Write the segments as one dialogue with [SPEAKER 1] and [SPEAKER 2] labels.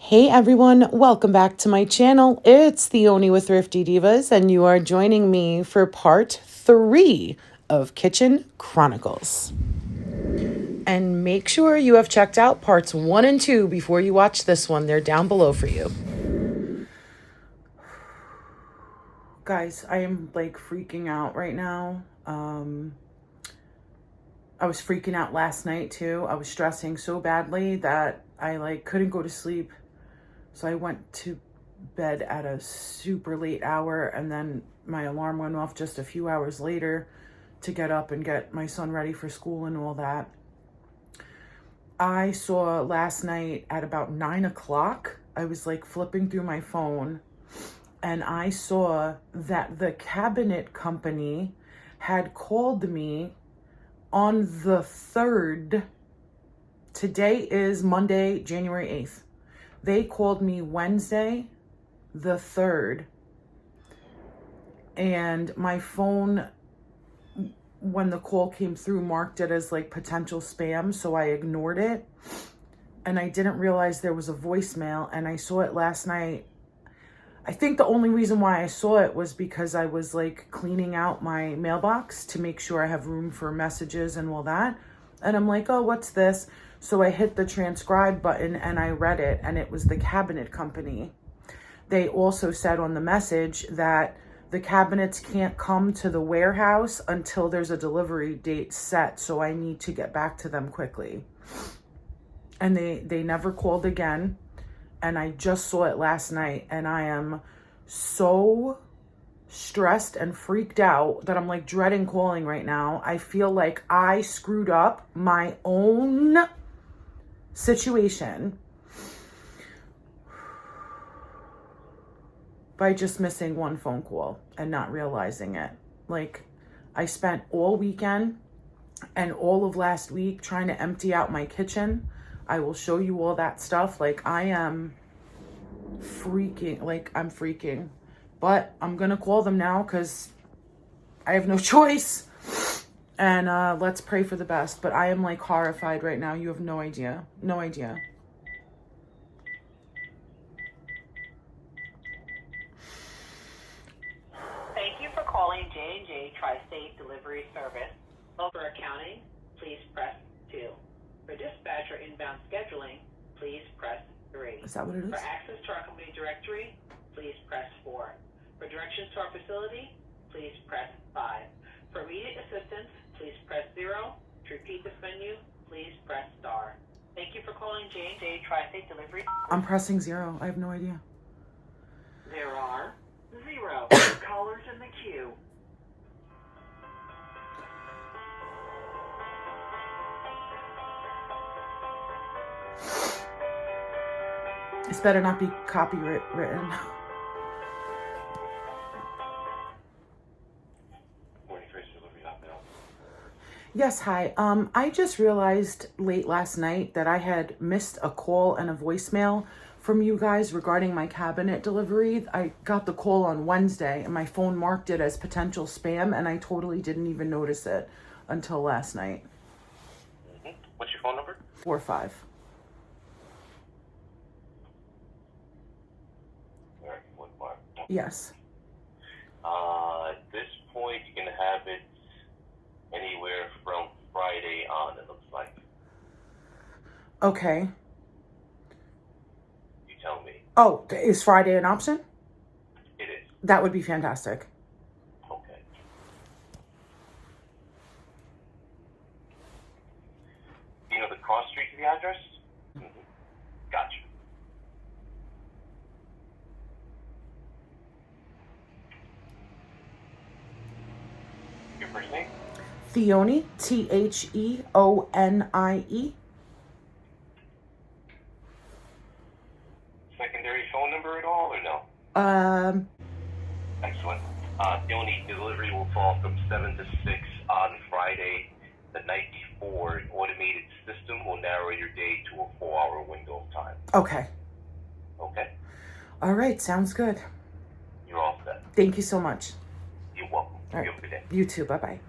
[SPEAKER 1] Hey everyone, welcome back to my channel. It's Theoni with Thrifty Divas, and you are joining me for part 3 of Kitchen Chronicles. And make sure you have checked out parts 1 and 2 before you watch this one. They're down below for you. Guys, I am like freaking out right now. I was freaking out last night too. I was stressing so badly that I couldn't go to sleep. So I went to bed at a super late hour, and then my alarm went off just a few hours later to get up and get my son ready for school and all that. I saw last night at about 9 o'clock, I was like flipping through my phone, and I saw that the cabinet company had called me on the 3rd. Today is Monday, January 8th. They called me Wednesday, the 3rd, and my phone, when the call came through, marked it as like potential spam, so I ignored it, and I didn't realize there was a voicemail, and I saw it last night. I think the only reason why I saw it was because I was like cleaning out my mailbox to make sure I have room for messages and all that, and I'm like, oh, what's this? So I hit the transcribe button and I read it, and it was the cabinet company. They also said on the message that the cabinets can't come to the warehouse until there's a delivery date set, so I need to get back to them quickly. And they never called again, and I just saw it last night, and I am so stressed and freaked out that I'm like dreading calling right now. I feel like I screwed up my own situation by just missing one phone call and not realizing it. Like, I spent all weekend and all of last week trying to empty out my kitchen. I will show you all that stuff. Like, I am freaking, I'm freaking. But I'm gonna call them now because I have no choice. And let's pray for the best. But I am like horrified right now. You have no idea. No idea.
[SPEAKER 2] Thank you for calling J&J Tri-State Delivery Service. For accounting, please press 2. For dispatch or inbound scheduling, please press 3.
[SPEAKER 1] Is that what it is?
[SPEAKER 2] For access to our company directory, please press 4. For directions to our facility, please press 5. For immediate assistance, please press 0. To repeat this menu, please press star. Thank you for calling J&J Tri-State Delivery.
[SPEAKER 1] I'm pressing 0. I have no idea.
[SPEAKER 2] There are 0 callers in the queue.
[SPEAKER 1] This better not be copywritten. Yes, hi. I just realized late last night that I had missed a call and a voicemail from you guys regarding my cabinet delivery. I got the call on Wednesday, and my phone marked it as potential spam, and I totally didn't even notice it until last night.
[SPEAKER 3] What's your phone number?
[SPEAKER 1] 45.
[SPEAKER 3] All right, 15.
[SPEAKER 1] Yes.
[SPEAKER 3] At this point, you can have it anywhere from Friday on, it looks like.
[SPEAKER 1] Okay.
[SPEAKER 3] You tell me.
[SPEAKER 1] Oh, is Friday an option?
[SPEAKER 3] It is.
[SPEAKER 1] That would be fantastic.
[SPEAKER 3] Okay. Do you know the cross street to the address? Mm-hmm. Gotcha. Your first name?
[SPEAKER 1] Theoni, Theonie.
[SPEAKER 3] Secondary phone number at all, or no? Excellent. The only delivery will fall from 7 to 6 on Friday the night before. An automated system will narrow your day to a 4-hour window of time.
[SPEAKER 1] Okay.
[SPEAKER 3] Okay?
[SPEAKER 1] All right, sounds good.
[SPEAKER 3] You're all set.
[SPEAKER 1] Thank you so much.
[SPEAKER 3] You're welcome.
[SPEAKER 1] All
[SPEAKER 3] You
[SPEAKER 1] right.
[SPEAKER 3] have a good day.
[SPEAKER 1] You too. Bye-bye.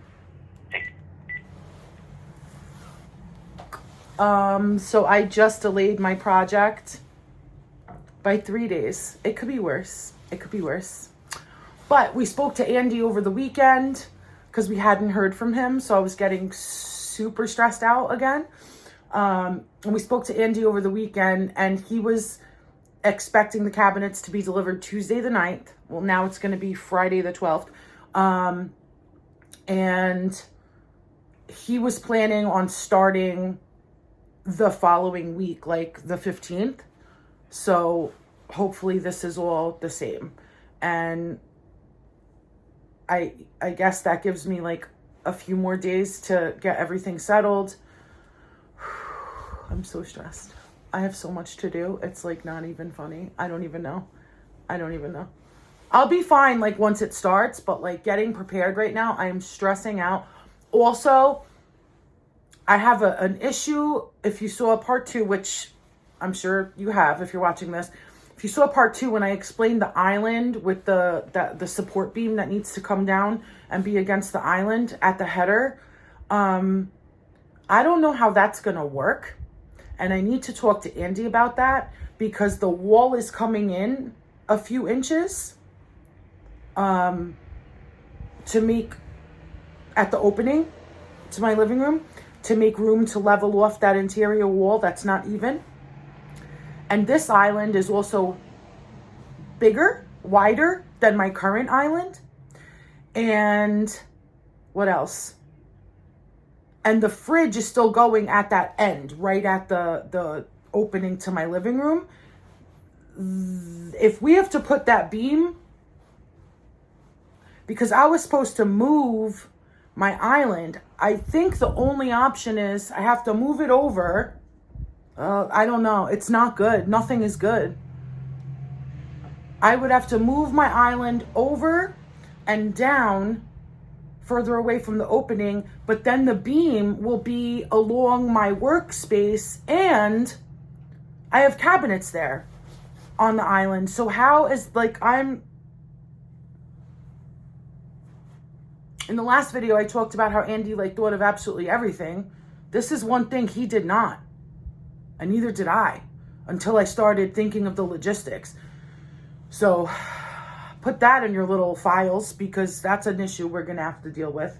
[SPEAKER 3] Take
[SPEAKER 1] So I just delayed my project By 3 days. It could be worse. It could be worse. But we spoke to Andy over the weekend because we hadn't heard from him. So I was getting super stressed out again. And we spoke to Andy over the weekend, and he was expecting the cabinets to be delivered Tuesday the 9th. Well, now it's going to be Friday the 12th. And he was planning on starting the following week, like the 15th. So hopefully this is all the same. And I guess that gives me like a few more days to get everything settled. I'm so stressed. I have so much to do. It's like not even funny. I don't even know. I'll be fine like once it starts, but like getting prepared right now, I am stressing out. Also, I have an issue. If you saw part 2, which I'm sure you have if you're watching this, if you saw part 2 when I explained the island with the support beam that needs to come down and be against the island at the header, I don't know how that's gonna work, and I need to talk to Andy about that because the wall is coming in a few inches to make at the opening to my living room to make room to level off that interior wall that's not even. And this island is also bigger, wider than my current island. And what else? And the fridge is still going at that end, right at the opening to my living room. If we have to put that beam, because I was supposed to move my island, I think the only option is I have to move it over. I don't know. It's not good. Nothing is good. I would have to move my island over and down further away from the opening, but then the beam will be along my workspace, and I have cabinets there on the island. So how is in the last video, I talked about how Andy thought of absolutely everything. This is one thing he did not. And neither did I until I started thinking of the logistics. So put that in your little files because that's an issue we're going to have to deal with.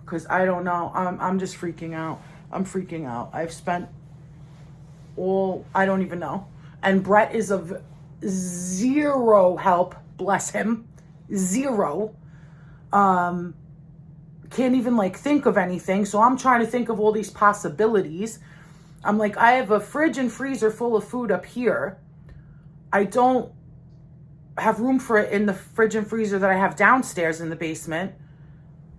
[SPEAKER 1] Because I don't know. I'm just freaking out. I'm freaking out. I've spent I don't even know. And Brett is of zero help. Bless him. Zero. Can't even think of anything. So I'm trying to think of all these possibilities. I'm like, I have a fridge and freezer full of food up here. I don't have room for it in the fridge and freezer that I have downstairs in the basement.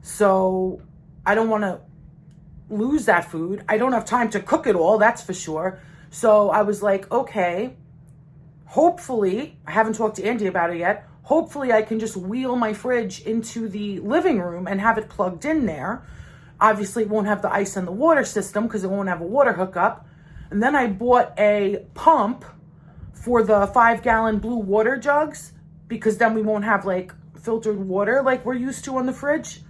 [SPEAKER 1] So I don't want to lose that food. I don't have time to cook it all, that's for sure. So I was like, okay, hopefully, I haven't talked to Andy about it yet. Hopefully I can just wheel my fridge into the living room and have it plugged in there. Obviously, it won't have the ice and the water system because it won't have a water hookup. And then I bought a pump for the 5-gallon blue water jugs because then we won't have filtered water like we're used to on the fridge.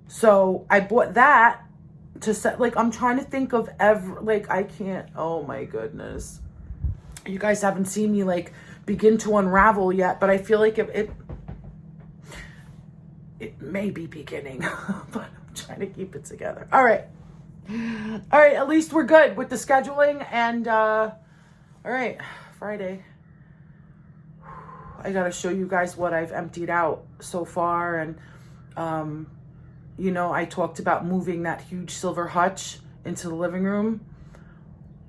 [SPEAKER 1] So I bought that to set, I'm trying to think of I can't, oh my goodness. You guys haven't seen me begin to unravel yet, but I feel like it may be beginning, but I'm trying to keep it together. All right, at least we're good with the scheduling. And all right, Friday, I gotta show you guys what I've emptied out so far. And I talked about moving that huge silver hutch into the living room.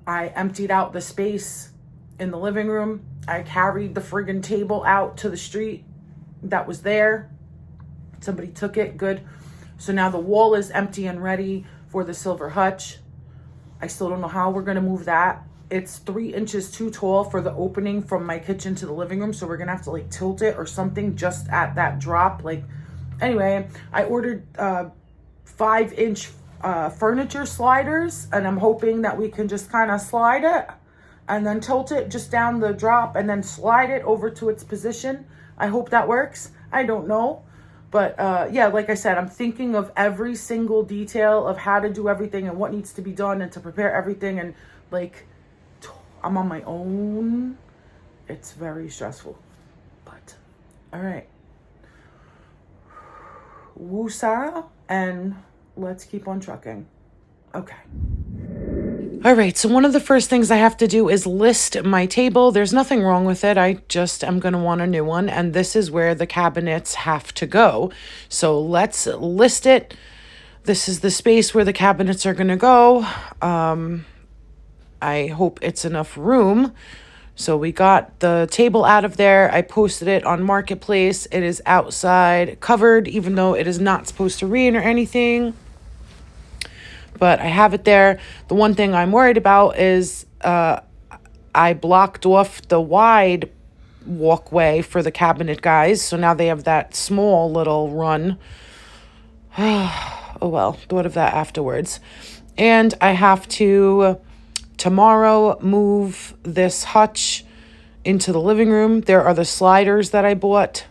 [SPEAKER 1] I emptied out the space in the living room. I carried the friggin' table out to the street that was there. Somebody took it, good. So now the wall is empty and ready for the silver hutch. I still don't know how we're gonna move that. It's 3 inches too tall for the opening from my kitchen to the living room. So we're gonna have to tilt it or something just at that drop. Anyway, I ordered 5-inch furniture sliders, and I'm hoping that we can just kind of slide it and then tilt it just down the drop and then slide it over to its position. I hope that works. I don't know. But yeah, like I said, I'm thinking of every single detail of how to do everything and what needs to be done and to prepare everything. And I'm on my own. It's very stressful. But, all right. Woosah, and let's keep on trucking. Okay. All right, so one of the first things I have to do is list my table. There's nothing wrong with it. I just am going to want a new one, and this is where the cabinets have to go. So let's list it. This is the space where the cabinets are going to go. I hope it's enough room. So we got the table out of there. I posted it on Marketplace. It is outside, covered, even though it is not supposed to rain or anything. But I have it there. The one thing I'm worried about is I blocked off the wide walkway for the cabinet guys. So now they have that small little run. Oh well, thought of that afterwards. And I have to tomorrow move this hutch into the living room. There are the sliders that I bought.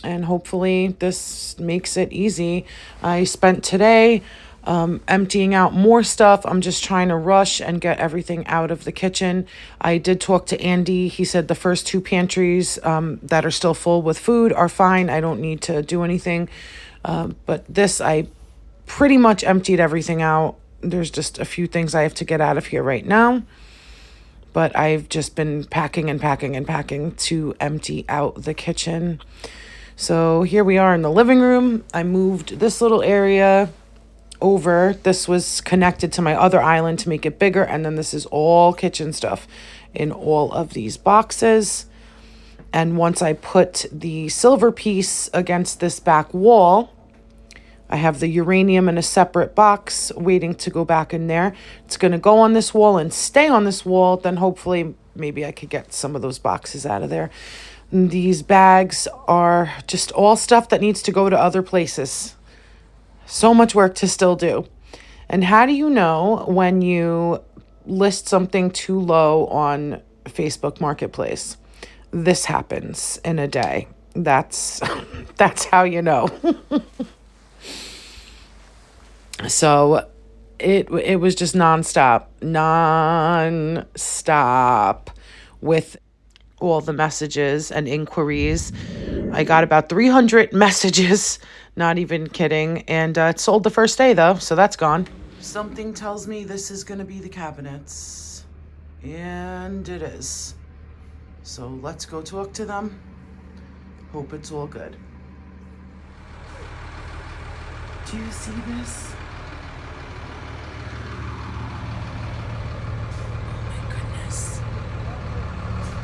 [SPEAKER 1] And hopefully this makes it easy. I spent today emptying out more stuff. I'm just trying to rush and get everything out of the kitchen. I did talk to Andy. He said the first 2 pantries that are still full with food are fine. I don't need to do anything. But this, I pretty much emptied everything out. There's just a few things I have to get out of here right now. But I've just been packing and packing and packing to empty out the kitchen. So here we are in the living room. I moved this little area over. This was connected to my other island to make it bigger. And then this is all kitchen stuff in all of these boxes. And once I put the silver piece against this back wall, I have the uranium in a separate box waiting to go back in there. It's going to go on this wall and stay on this wall. Then hopefully maybe I could get some of those boxes out of there. And these bags are just all stuff that needs to go to other places. So much work to still do. And how do you know when you list something too low on Facebook Marketplace? This happens in a day. That's how you know. So it was just nonstop with all the messages and inquiries. I got about 300 messages, not even kidding. And it sold the first day though, so that's gone. Something tells me this is going to be the cabinets. And it is. So let's go talk to them. Hope it's all good. Do you see this?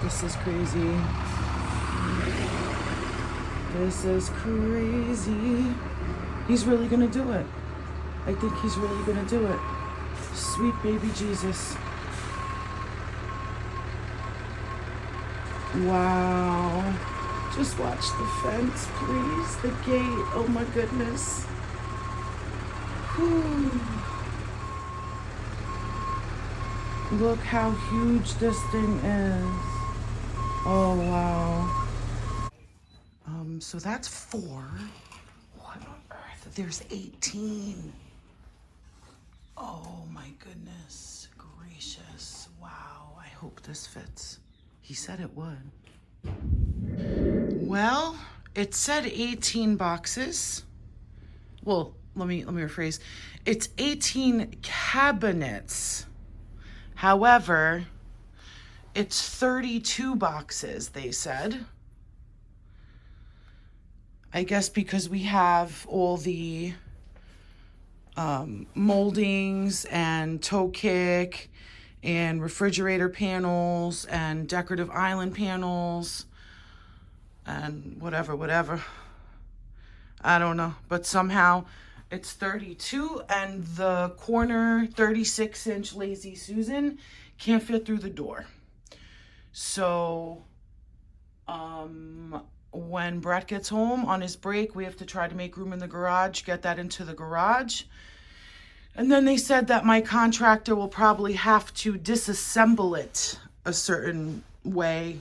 [SPEAKER 1] This is crazy. This is crazy. He's really gonna do it. I think he's really gonna do it. Sweet baby Jesus. Wow. Just watch the fence, please. The gate. Oh my goodness. Whew. Look how huge this thing is. Oh, wow. So that's 4. What on earth? There's 18. Oh, my goodness gracious. Wow, I hope this fits. He said it would. Well, it said 18 boxes. Well, let me rephrase. It's 18 cabinets. However, it's 32 boxes, they said. I guess because we have all the moldings and toe kick and refrigerator panels and decorative island panels and whatever. I don't know. But somehow it's 32 and the corner 36-inch Lazy Susan can't fit through the door. So when Brett gets home on his break, we have to try to make room in the garage, get that into the garage. And then they said that my contractor will probably have to disassemble it a certain way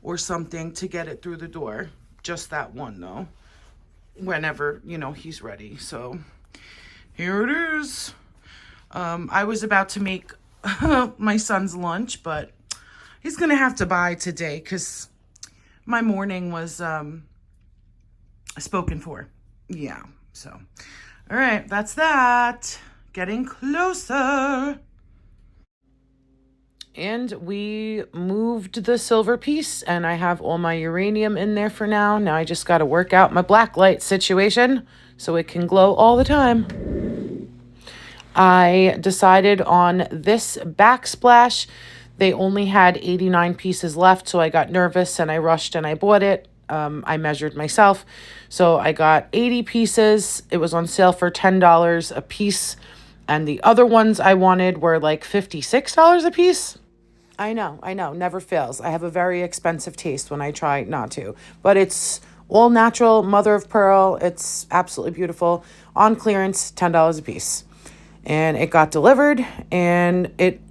[SPEAKER 1] or something to get it through the door. Just that one though. Whenever, he's ready. So here it is. I was about to make my son's lunch, but He's going to have to buy today because my morning was spoken for. Yeah, so. All right, that's that. Getting closer. And we moved the silver piece, and I have all my uranium in there for now. Now I just got to work out my black light situation so it can glow all the time. I decided on this Backsplash. They only had 89 pieces left, so I got nervous and I rushed and I bought it. I measured myself. So I got 80 pieces. It was on sale for $10 a piece. And the other ones I wanted were like $56 a piece. I know, never fails. I have a very expensive taste when I try not to. But it's all natural, mother of pearl. It's absolutely beautiful. On clearance, $10 a piece. And it got delivered, and it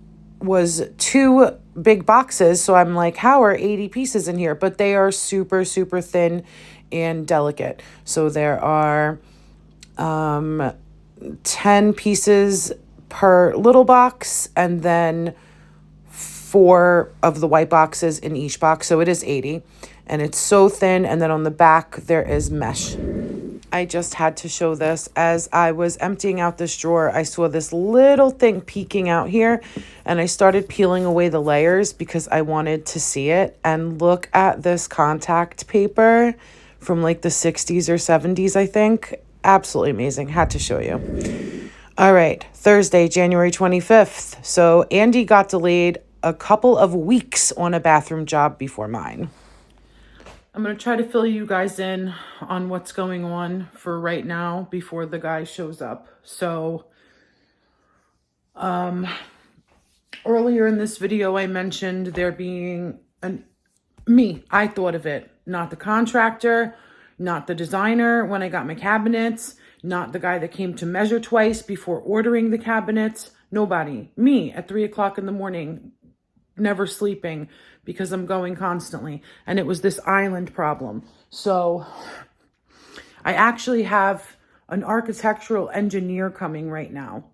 [SPEAKER 1] was 2 big boxes. So I'm like, how are 80 pieces in here? But they are super, super thin and delicate. So there are 10 pieces per little box, and then 4 of the white boxes in each box. So it is 80, and it's so thin. And then on the back, there is mesh. I just had to show this. As I was emptying out this drawer, I saw this little thing peeking out here, and I started peeling away the layers because I wanted to see it. And look at this contact paper from like the 60s or 70s, I think. Absolutely amazing. Had to show you. All right, Thursday, January 25th. So Andy got delayed a couple of weeks on a bathroom job before mine. I'm going to try to fill you guys in on what's going on for right now before the guy shows up. So, earlier in this video, I mentioned there being I thought of it, not the contractor, not the designer when I got my cabinets, not the guy that came to measure twice before ordering the cabinets, nobody. Me at 3 o'clock in the morning, never sleeping because I'm going constantly. And it was this island problem. So I actually have an architectural engineer coming right now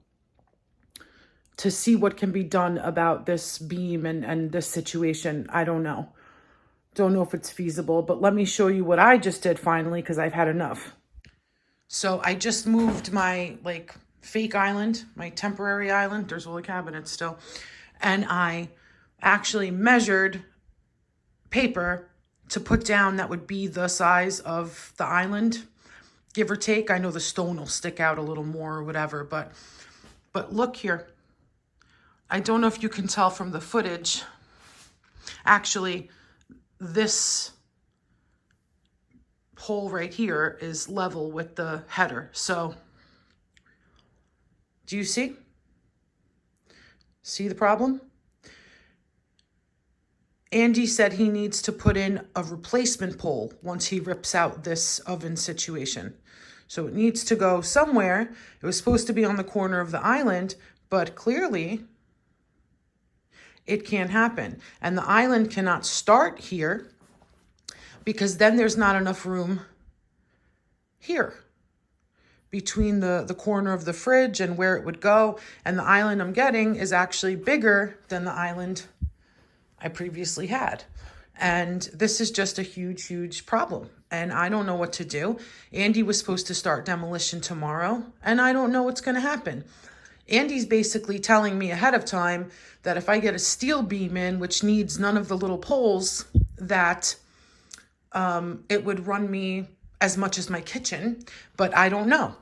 [SPEAKER 1] to see what can be done about this beam and this situation. I don't know. Don't know if it's feasible, but let me show you what I just did finally, because I've had enough. So I just moved my like fake island, my temporary island. There's all the cabinets still. And I actually measured paper to put down that would be the size of the island, give or take. I know the stone will stick out a little more or whatever, but look here. I don't know if you can tell from the footage. Actually, this hole right here is level with the header. So, do you see? See the problem? Andy said he needs to put in a replacement pole once he rips out this oven situation. So it needs to go somewhere. It was supposed to be on the corner of the island, but clearly it can't happen. And the island cannot start here because then there's not enough room here between the corner of the fridge and where it would go. And the island I'm getting is actually bigger than the island I previously had. And this is just a huge, huge problem. And I don't know what to do. Andy was supposed to start demolition tomorrow, and I don't know what's going to happen. Andy's basically telling me ahead of time that if I get a steel beam in, which needs none of the little poles, that it would run me as much as my kitchen, but I don't know.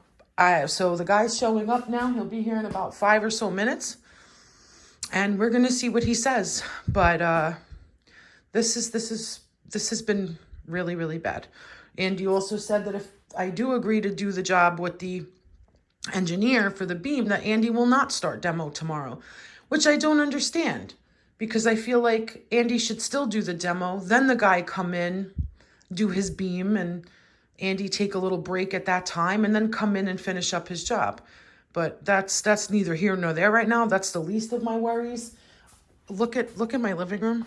[SPEAKER 1] So the guy's showing up now. He'll be here in about 5 or so minutes. And we're going to see what he says. But this has been really, really bad. And you also said that if I do agree to do the job with the engineer for the beam, that Andy will not start demo tomorrow, which I don't understand, because I feel like Andy should still do the demo. Then the guy come in, do his beam, and Andy take a little break at that time and then come in and finish up his job. But that's neither here nor there right now. That's the least of my worries. Look at my living room.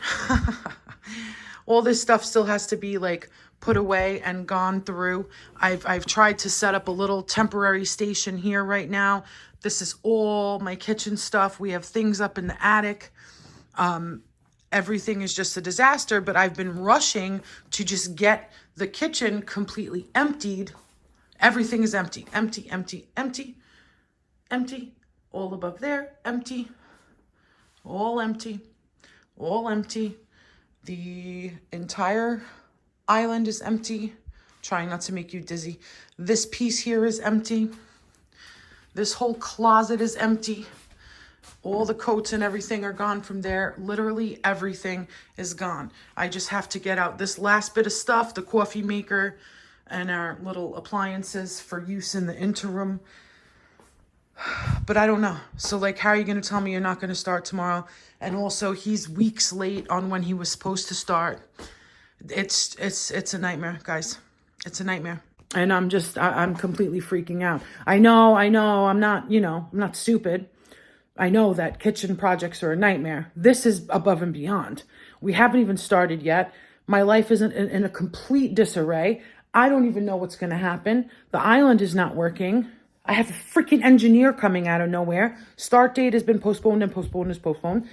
[SPEAKER 1] All this stuff still has to be like put away and gone through. I've tried to set up a little temporary station here right now. This is all my kitchen stuff. We have things up in the attic. everything is just a disaster, but I've been rushing to just get the kitchen completely emptied. Everything is empty, empty, empty, empty, empty. All above there, empty. All empty, all empty. The entire island is empty. Trying not to make you dizzy. This piece here is empty. This whole closet is empty. All the coats and everything are gone from there. Literally everything is gone. I just have to get out this last bit of stuff, the coffee maker and our little appliances for use in the interim. But I don't know. So like, how are you going to tell me you're not going to start tomorrow? And also he's weeks late on when he was supposed to start. It's a nightmare, guys. It's a nightmare. And I'm completely freaking out. I know, I'm not, I'm not stupid. I know that kitchen projects are a nightmare. This is above and beyond. We haven't even started yet. My life is in a complete disarray. I don't even know what's going to happen. The island is not working. I have a freaking engineer coming out of nowhere. Start date has been postponed and postponed and postponed.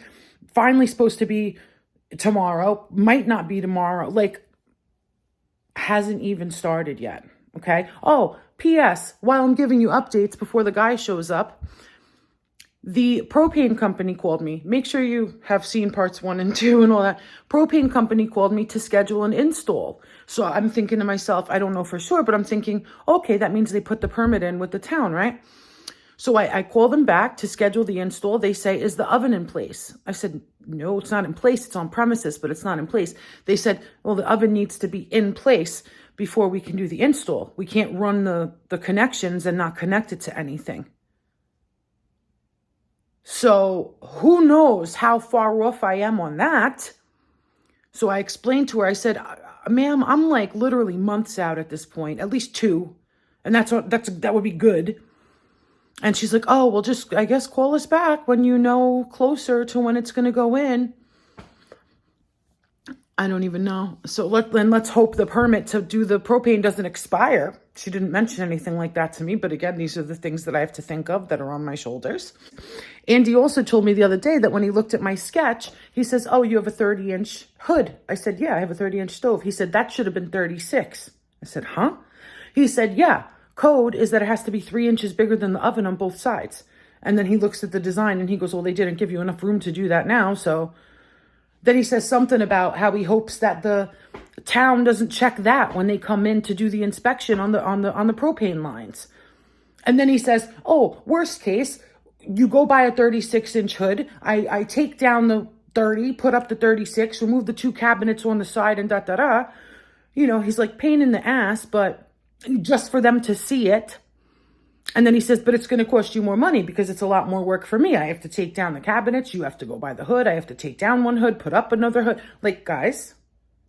[SPEAKER 1] Finally supposed to be tomorrow. Might not be tomorrow. Like, hasn't even started yet. Okay. Oh, P.S. While I'm giving you updates before the guy shows up, the propane company called me. Make sure you have seen parts 1 and 2 and all that. Propane company called me to schedule an install. So I'm thinking to myself, I don't know for sure, but I'm thinking, okay, that means they put the permit in with the town, right? So I call them back to schedule the install. They say, is the oven in place? I said, no, it's not in place. It's on premises, but it's not in place. They said, well, the oven needs to be in place before we can do the install. We can't run the connections and not connect it to anything. So who knows how far off I am on that? So I explained to her, I said, ma'am, I'm like literally months out at this point, at least 2. And that would be good. And she's like, oh, well, just, I guess, call us back when you know closer to when it's going to go in. I don't even know. So let's hope the permit to do the propane doesn't expire. She didn't mention anything like that to me. But again, these are the things that I have to think of that are on my shoulders. Andy also told me the other day that when he looked at my sketch, he says, oh, you have a 30-inch hood. I said, yeah, I have a 30-inch stove. He said, that should have been 36. I said, huh? He said, yeah, code is that it has to be 3 inches bigger than the oven on both sides. And then he looks at the design and he goes, well, they didn't give you enough room to do that now. So then he says something about how he hopes that the town doesn't check that when they come in to do the inspection on the propane lines. And then he says, oh, worst case, you go buy a 36-inch hood. I take down the 30, put up the 36, remove the 2 cabinets on the side and da-da-da. He's like pain in the ass, but just for them to see it. And then he says, but it's going to cost you more money because it's a lot more work for me. I have to take down the cabinets. You have to go buy the hood. I have to take down one hood, put up another hood. Like, guys,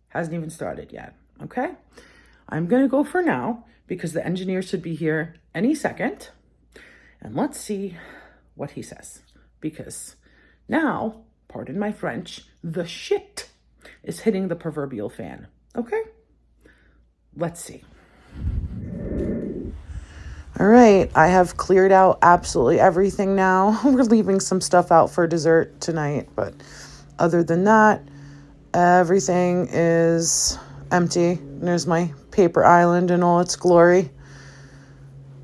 [SPEAKER 1] hasn't even started yet. Okay. I'm going to go for now because the engineer should be here any second. And let's see what he says. Because now, pardon my French, the shit is hitting the proverbial fan. Okay. Let's see. All right, I have cleared out absolutely everything now. We're leaving some stuff out for dessert tonight, but other than that, everything is empty. There's my paper island in all its glory.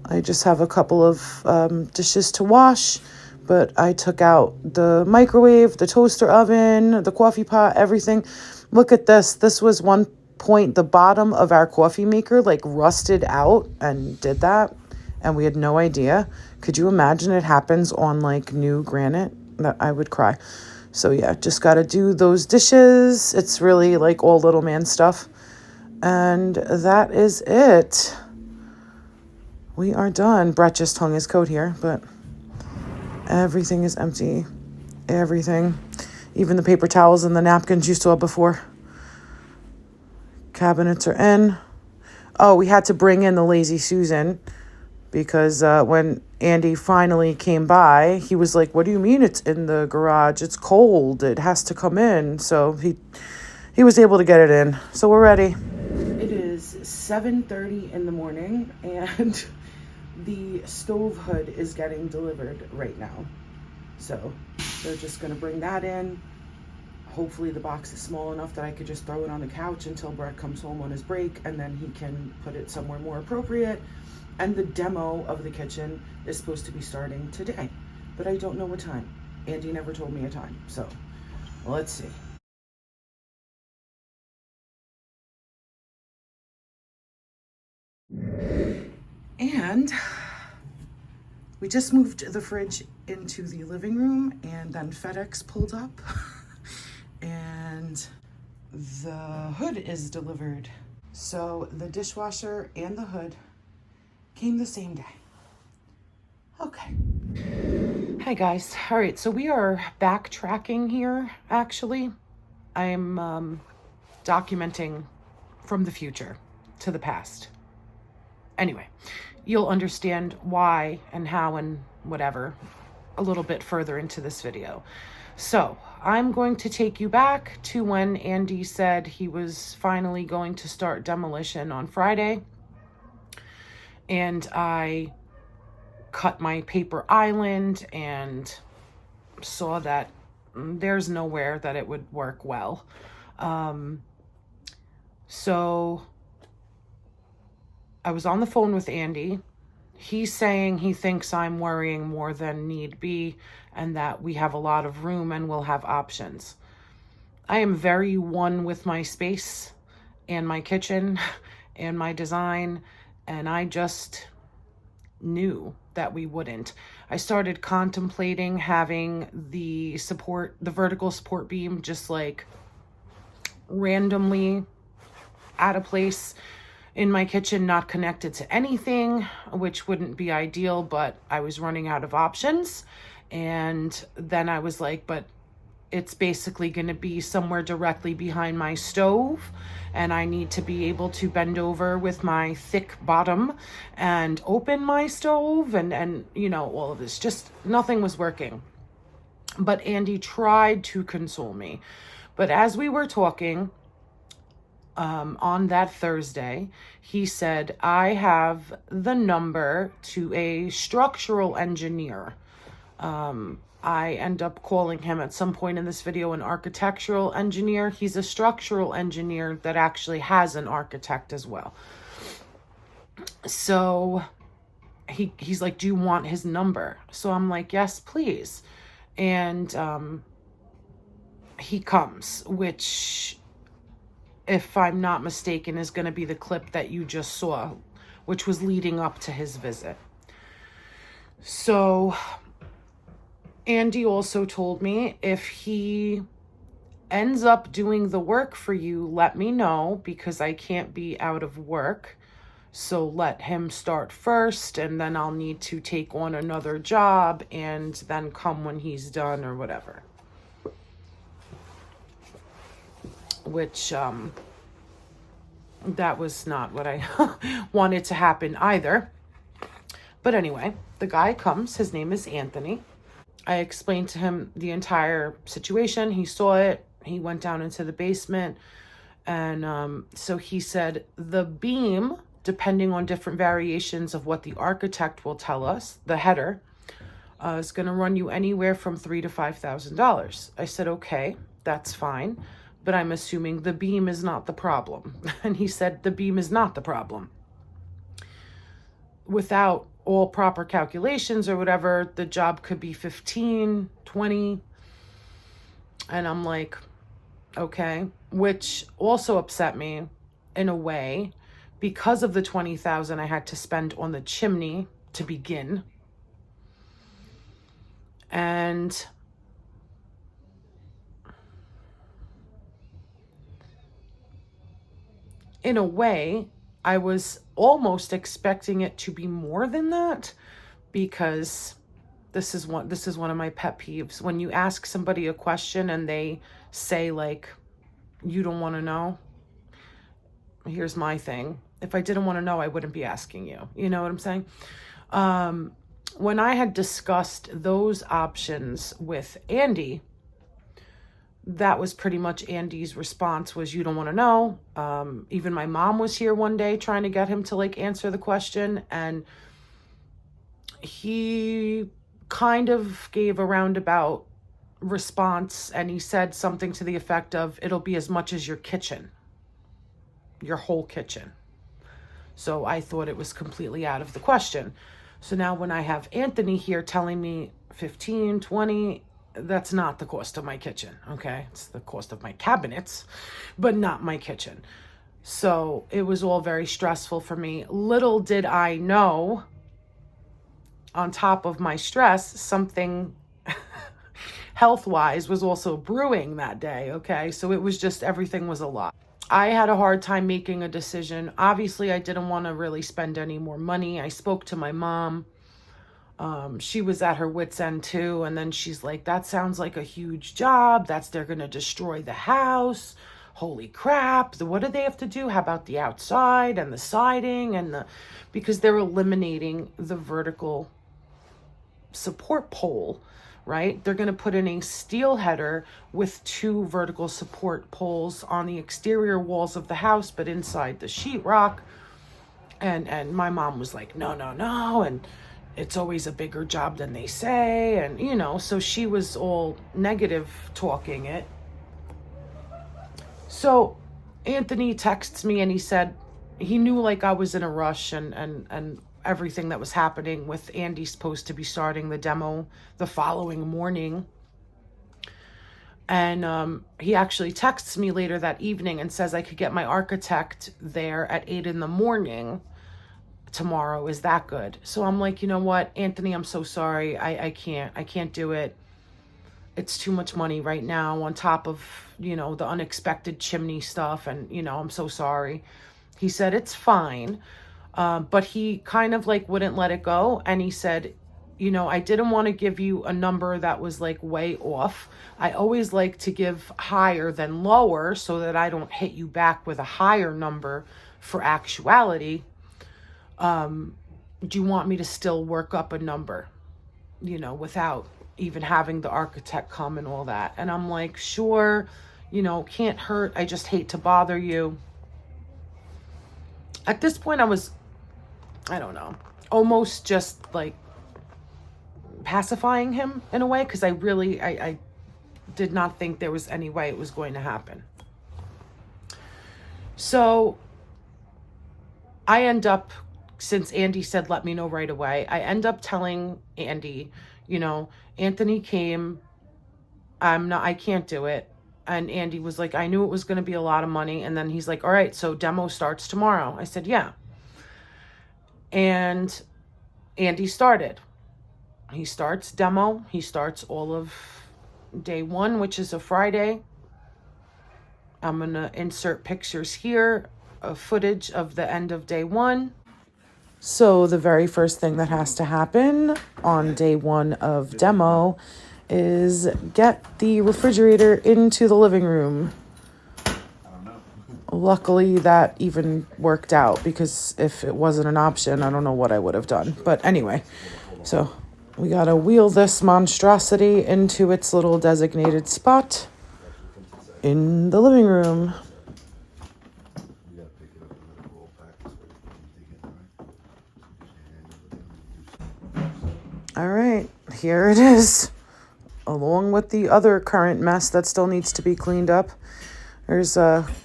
[SPEAKER 1] I just have a couple of dishes to wash, but I took out the microwave, the toaster oven, the coffee pot, everything. Look at this. This was one point the bottom of our coffee maker like rusted out and did that. And we had no idea. Could you imagine it happens on like new granite? I would cry. So yeah, just got to do those dishes. It's really like all little man stuff. And that is it. We are done. Brett just hung his coat here, but everything is empty. Everything. Even the paper towels and the napkins you saw before. Cabinets are in. Oh, we had to bring in the Lazy Susan. Because when Andy finally came by, he was like, what do you mean it's in the garage? It's cold. It has to come in. So he was able to get it in. So we're ready. It is 7:30 in the morning and the stove hood is getting delivered right now. So they're just going to bring that in. hopefully the box is small enough that I could just throw it on the couch until Brett comes home on his break, and then he can put it somewhere more appropriate. And the demo of the kitchen is supposed to be starting today, but I don't know what time. Andy never told me a time, so let's see. And we just moved the fridge into the living room, and then FedEx pulled up and the hood is delivered. So the dishwasher and the hood came the same day. Okay. Hi guys. All right, so we are backtracking here, actually. I'm documenting from the future to the past. Anyway, you'll understand why and how and whatever a little bit further into this video. So I'm going to take you back to when Andy said he was finally going to start demolition on Friday. And I cut my paper island and saw that there's nowhere that it would work well. So I was on the phone with Andy. He's saying he thinks I'm worrying more than need be and that we have a lot of room and we'll have options. I am very one with my space and my kitchen and my design, and I just knew that we wouldn't. I started contemplating having the vertical support beam just like randomly at a place in my kitchen, not connected to anything, which wouldn't be ideal, but I was running out of options. And then I was like, but it's basically going to be somewhere directly behind my stove, and I need to be able to bend over with my thick bottom and open my stove and you know, all of this. Just nothing was working. But Andy tried to console me. But as we were talking, on that Thursday, he said, I have the number to a structural engineer. I end up calling him at some point in this video an architectural engineer. He's a structural engineer that actually has an architect as well. So he's like, do you want his number? So I'm like, yes, please. And he comes, which, if I'm not mistaken, is going to be the clip that you just saw, which was leading up to his visit. So Andy also told me, if he ends up doing the work for you, let me know, because I can't be out of work. So let him start first, and then I'll need to take on another job and then come when he's done or whatever. Which, that was not what I wanted to happen either. But anyway, the guy comes. His name is Anthony. I explained to him the entire situation. He saw it. He went down into the basement. And so he said the beam, depending on different variations of what the architect will tell us, the header, is going to run you anywhere from $3,000 to $5,000. I said, okay, that's fine. But I'm assuming the beam is not the problem. And he said the beam is not the problem. Without all proper calculations or whatever, the job could be 15, 20. And I'm like, okay, which also upset me in a way because of the $20,000 I had to spend on the chimney to begin. And in a way, I was almost expecting it to be more than that, because this is one of my pet peeves. When you ask somebody a question and they say, like, you don't want to know. Here's my thing. If I didn't want to know, I wouldn't be asking you. You know what I'm saying? When I had discussed those options with Andy, that was pretty much Andy's response, was you don't want to know. Even my mom was here one day trying to get him to like answer the question, and he kind of gave a roundabout response, and he said something to the effect of, it'll be as much as your kitchen, your whole kitchen. So I thought it was completely out of the question. So now when I have Anthony here telling me 15, 20, that's not the cost of my kitchen, okay? It's the cost of my cabinets, but not my kitchen. So it was all very stressful for me. Little did I know, on top of my stress, something health-wise was also brewing that day, okay? So it was just, everything was a lot. I had a hard time making a decision. Obviously, I didn't want to really spend any more money. I spoke to my mom. She was at her wit's end too. And then she's like, that sounds like a huge job. They're going to destroy the house. Holy crap. What do they have to do? How about the outside and the siding because they're eliminating the vertical support pole, right? They're going to put in a steel header with 2 vertical support poles on the exterior walls of the house, but inside the sheetrock. And my mom was like, no. And it's always a bigger job than they say. And, so she was all negative talking it. So Anthony texts me and he said he knew like I was in a rush and everything that was happening with Andy supposed to be starting the demo the following morning. And he actually texts me later that evening and says I could get my architect there at 8 a.m. tomorrow. Is that good? So I'm like, you know what, Anthony, I'm so sorry. I can't do it. It's too much money right now on top of, the unexpected chimney stuff. And, I'm so sorry. He said, it's fine. But he kind of like wouldn't let it go. And he said, I didn't want to give you a number that was like way off. I always like to give higher than lower so that I don't hit you back with a higher number for actuality. Do you want me to still work up a number, without even having the architect come and all that? And I'm like, sure, can't hurt. I just hate to bother you. At this point, I was, I don't know, almost just like pacifying him in a way, because I did not think there was any way it was going to happen. So I end up, since Andy said let me know right away, I end up telling Andy, Anthony came, I can't do it. And Andy was like, I knew it was going to be a lot of money. And then he's like, all right, so demo starts tomorrow. I said, yeah. And Andy started. He starts demo. He starts all of day 1, which is a Friday. I'm going to insert pictures here of footage of the end of day 1. So the very first thing that has to happen on day 1 of demo is get the refrigerator into the living room. Luckily, that even worked out, because if it wasn't an option, I don't know what I would have done. But anyway, so we got to wheel this monstrosity into its little designated spot in the living room. All right, here it is, along with the other current mess that still needs to be cleaned up. There's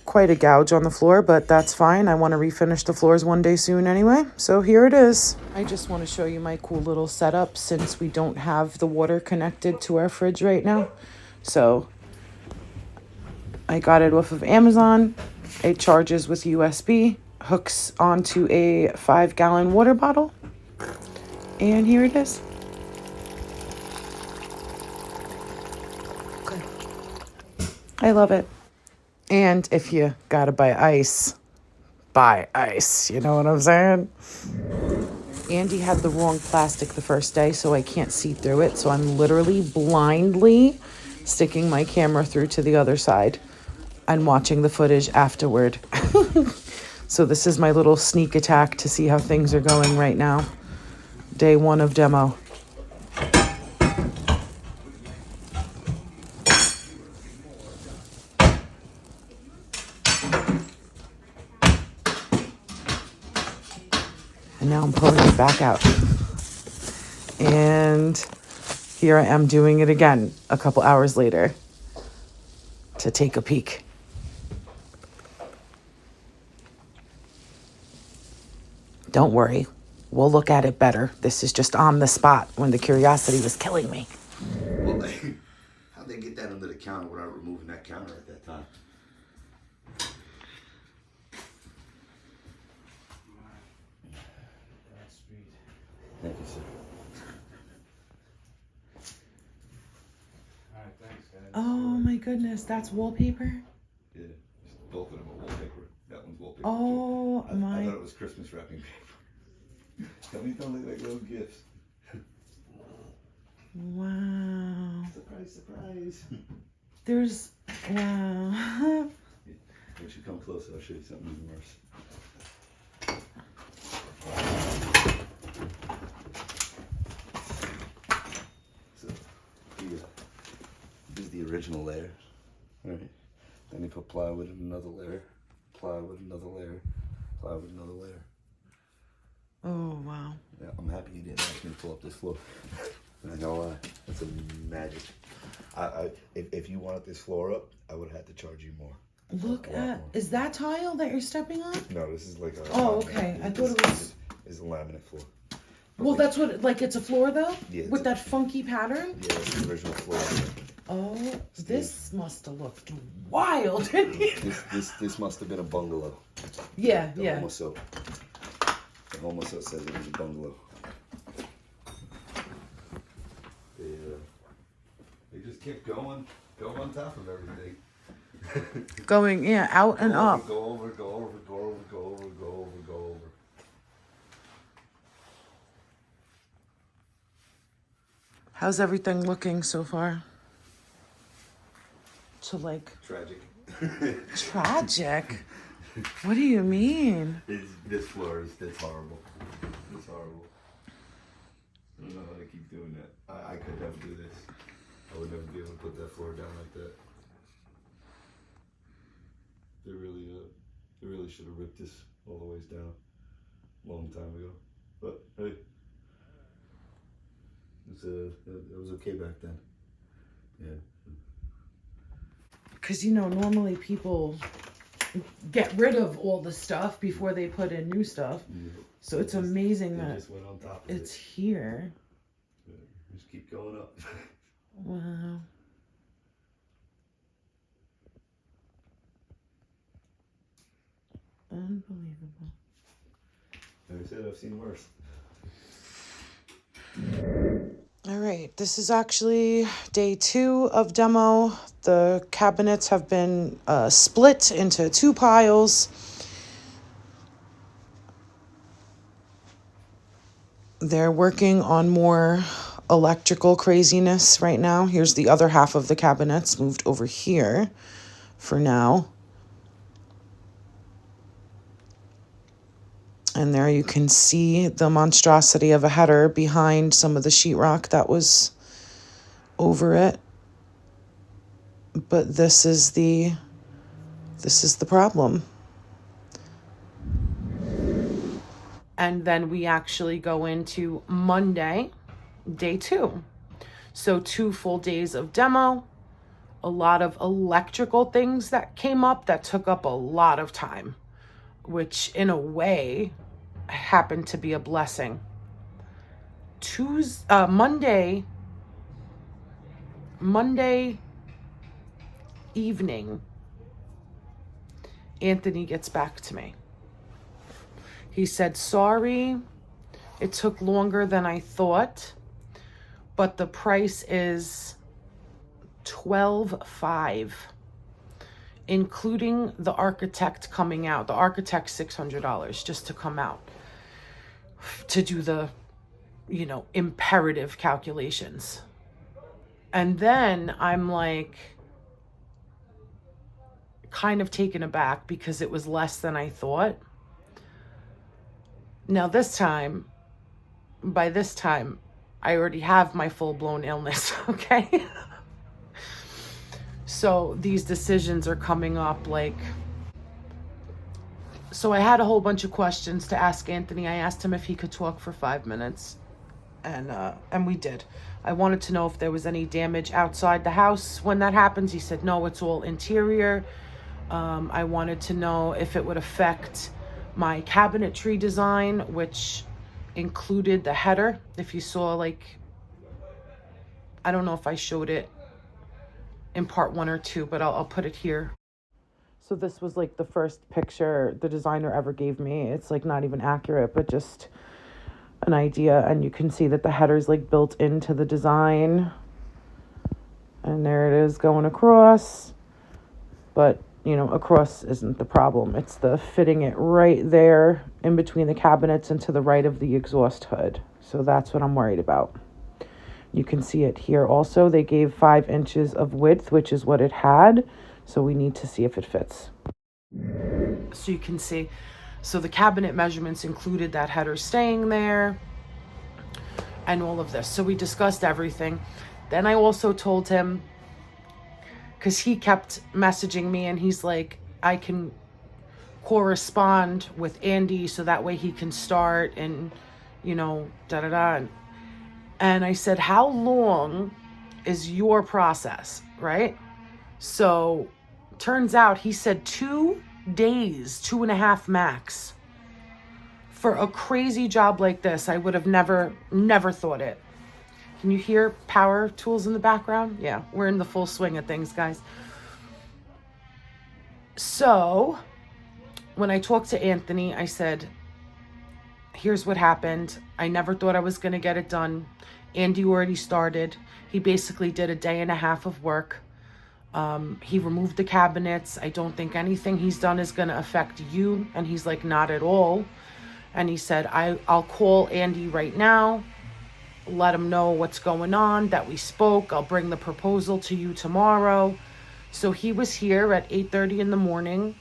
[SPEAKER 1] quite a gouge on the floor, but that's fine. I want to refinish the floors one day soon anyway. So here it is. I just want to show you my cool little setup since we don't have the water connected to our fridge right now. So I got it off of Amazon. It charges with USB, hooks onto a 5-gallon water bottle. And here it is. Okay. I love it. And if you gotta buy ice. You know what I'm saying? Andy had the wrong plastic the first day, so I can't see through it. So I'm literally blindly sticking my camera through to the other side and watching the footage afterward. So this is my little sneak attack to see how things are going right now. Day 1 of demo. And now I'm pulling it back out. And here I am doing it again a couple hours later to take a peek. Don't worry, we'll look at it better. This is just on the spot when the curiosity was killing me.
[SPEAKER 4] Well, how'd they get that under the counter without removing that counter at that time? Thank you, sir.
[SPEAKER 5] Alright, thanks, guys.
[SPEAKER 1] Oh my goodness, that's wallpaper?
[SPEAKER 4] Yeah, both of them are wallpaper. That one's wallpaper.
[SPEAKER 1] Oh
[SPEAKER 4] too. I
[SPEAKER 1] my.
[SPEAKER 4] thought it was Christmas wrapping paper. Tell me don't look like little gifts.
[SPEAKER 1] Wow.
[SPEAKER 4] Surprise, surprise.
[SPEAKER 1] There's, wow.
[SPEAKER 4] We should come closer. I'll show you something even worse. So, this is the original layer. All right. Then you put plywood in another layer, plywood, another layer, plywood, another layer.
[SPEAKER 1] Oh, wow.
[SPEAKER 4] Yeah, I'm happy you didn't ask me to pull up this floor. I know that's a magic. If you wanted this floor up, I would have had to charge you more.
[SPEAKER 1] Look
[SPEAKER 4] A lot
[SPEAKER 1] at,
[SPEAKER 4] more.
[SPEAKER 1] is that tile that you're stepping on?
[SPEAKER 4] No, this is like a.
[SPEAKER 1] Oh, okay. I thought it was.
[SPEAKER 4] It's a laminate floor.
[SPEAKER 1] Well, that's what, like, it's a floor though?
[SPEAKER 4] Yeah, it's
[SPEAKER 1] With
[SPEAKER 4] a-
[SPEAKER 1] that funky pattern?
[SPEAKER 4] Yeah, it's the original floor.
[SPEAKER 1] Oh, this must have looked wild in here.
[SPEAKER 4] This must have been a bungalow.
[SPEAKER 1] Yeah,
[SPEAKER 4] The
[SPEAKER 1] yeah.
[SPEAKER 4] Homo Soap. The Homo Soap says it was a bungalow. They just kept going on top of everything.
[SPEAKER 1] Going, yeah, out and up.
[SPEAKER 4] Go over, go over, go over, go over, go over, go over.
[SPEAKER 1] How's everything looking so far? So, like,
[SPEAKER 4] Tragic.
[SPEAKER 1] tragic? What do you mean?
[SPEAKER 4] This floor it's horrible. It's horrible. I don't know how to keep doing that. I could never do this. I would never be able to put that floor down like that. They really should have ripped this all the ways down a long time ago. But hey, it was okay back then. Yeah.
[SPEAKER 1] Because, you know, normally people get rid of all the stuff before they put in new stuff.
[SPEAKER 4] Yeah.
[SPEAKER 1] So it's amazing
[SPEAKER 4] They
[SPEAKER 1] that
[SPEAKER 4] just went on top of
[SPEAKER 1] it's
[SPEAKER 4] it.
[SPEAKER 1] here.
[SPEAKER 4] Yeah, just keep going up.
[SPEAKER 1] Wow. Unbelievable.
[SPEAKER 4] Like I said, I've seen worse.
[SPEAKER 1] All right, this is actually day 2 of demo. The cabinets have been split into 2 piles. They're working on more electrical craziness right now. Here's the other half of the cabinets moved over here for now. And there you can see the monstrosity of a header behind some of the sheetrock that was over it. But this is the problem. And then we actually go into Monday, day 2. So 2 full days of demo, a lot of electrical things that came up that took up a lot of time, which in a way happened to be a blessing. Monday evening, Anthony gets back to me. He said, sorry, it took longer than I thought, but the price is $12,500. Including the architect coming out. The architect's $600 just to come out to do the, you know, imperative calculations. And then I'm like kind of taken aback because it was less than I thought. Now by this time, I already have my full-blown illness, okay? So these decisions are coming up like, so I had a whole bunch of questions to ask Anthony. I asked him if he could talk for 5 minutes. And we did. I wanted to know if there was any damage outside the house when that happens. He said, no, it's all interior. I wanted to know if it would affect my cabinetry design, which included the header. If you saw, like, I don't know if I showed it in part 1 or 2, but I'll put it here. So this was like the first picture the designer ever gave me. It's like not even accurate, but just an idea. And you can see that the header's like built into the design. And there it is going across. But, you know, across isn't the problem. It's the fitting it right there in between the cabinets and to the right of the exhaust hood. So that's what I'm worried about. You can see it here also. They gave 5 inches of width, which is what it had. So we need to see if it fits. So you can see, so the cabinet measurements included that header staying there and all of this. So we discussed everything. Then I also told him, because he kept messaging me and he's like, I can correspond with Andy so that way he can start and, you know, da-da-da. And I said, how long is your process, right? So turns out he said 2 days, 2.5 max. For a crazy job like this, I would have never thought it. Can you hear power tools in the background? Yeah, we're in the full swing of things, guys. So when I talked to Anthony, I said, here's what happened. I never thought I was going to get it done. Andy already started. He basically did a day and a half of work. He removed the cabinets. I don't think anything he's done is going to affect you. And he's like, not at all. And he said, I'll call Andy right now, let him know what's going on, that we spoke. I'll bring the proposal to you tomorrow. So he was here at 8:30 in the morning,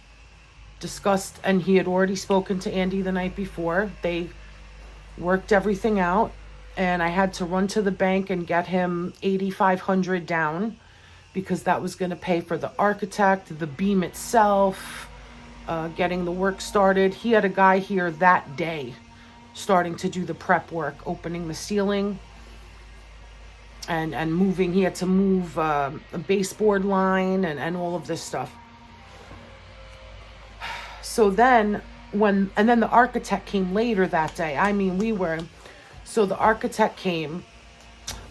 [SPEAKER 1] discussed, and he had already spoken to Andy the night before. They worked everything out, and I had to run to the bank and get him $8,500 down, because that was going to pay for the architect, the beam itself, getting the work started. He had a guy here that day starting to do the prep work, opening the ceiling and moving. He had to move a baseboard line and all of this stuff. So then then the architect came later that day. I mean, so the architect came.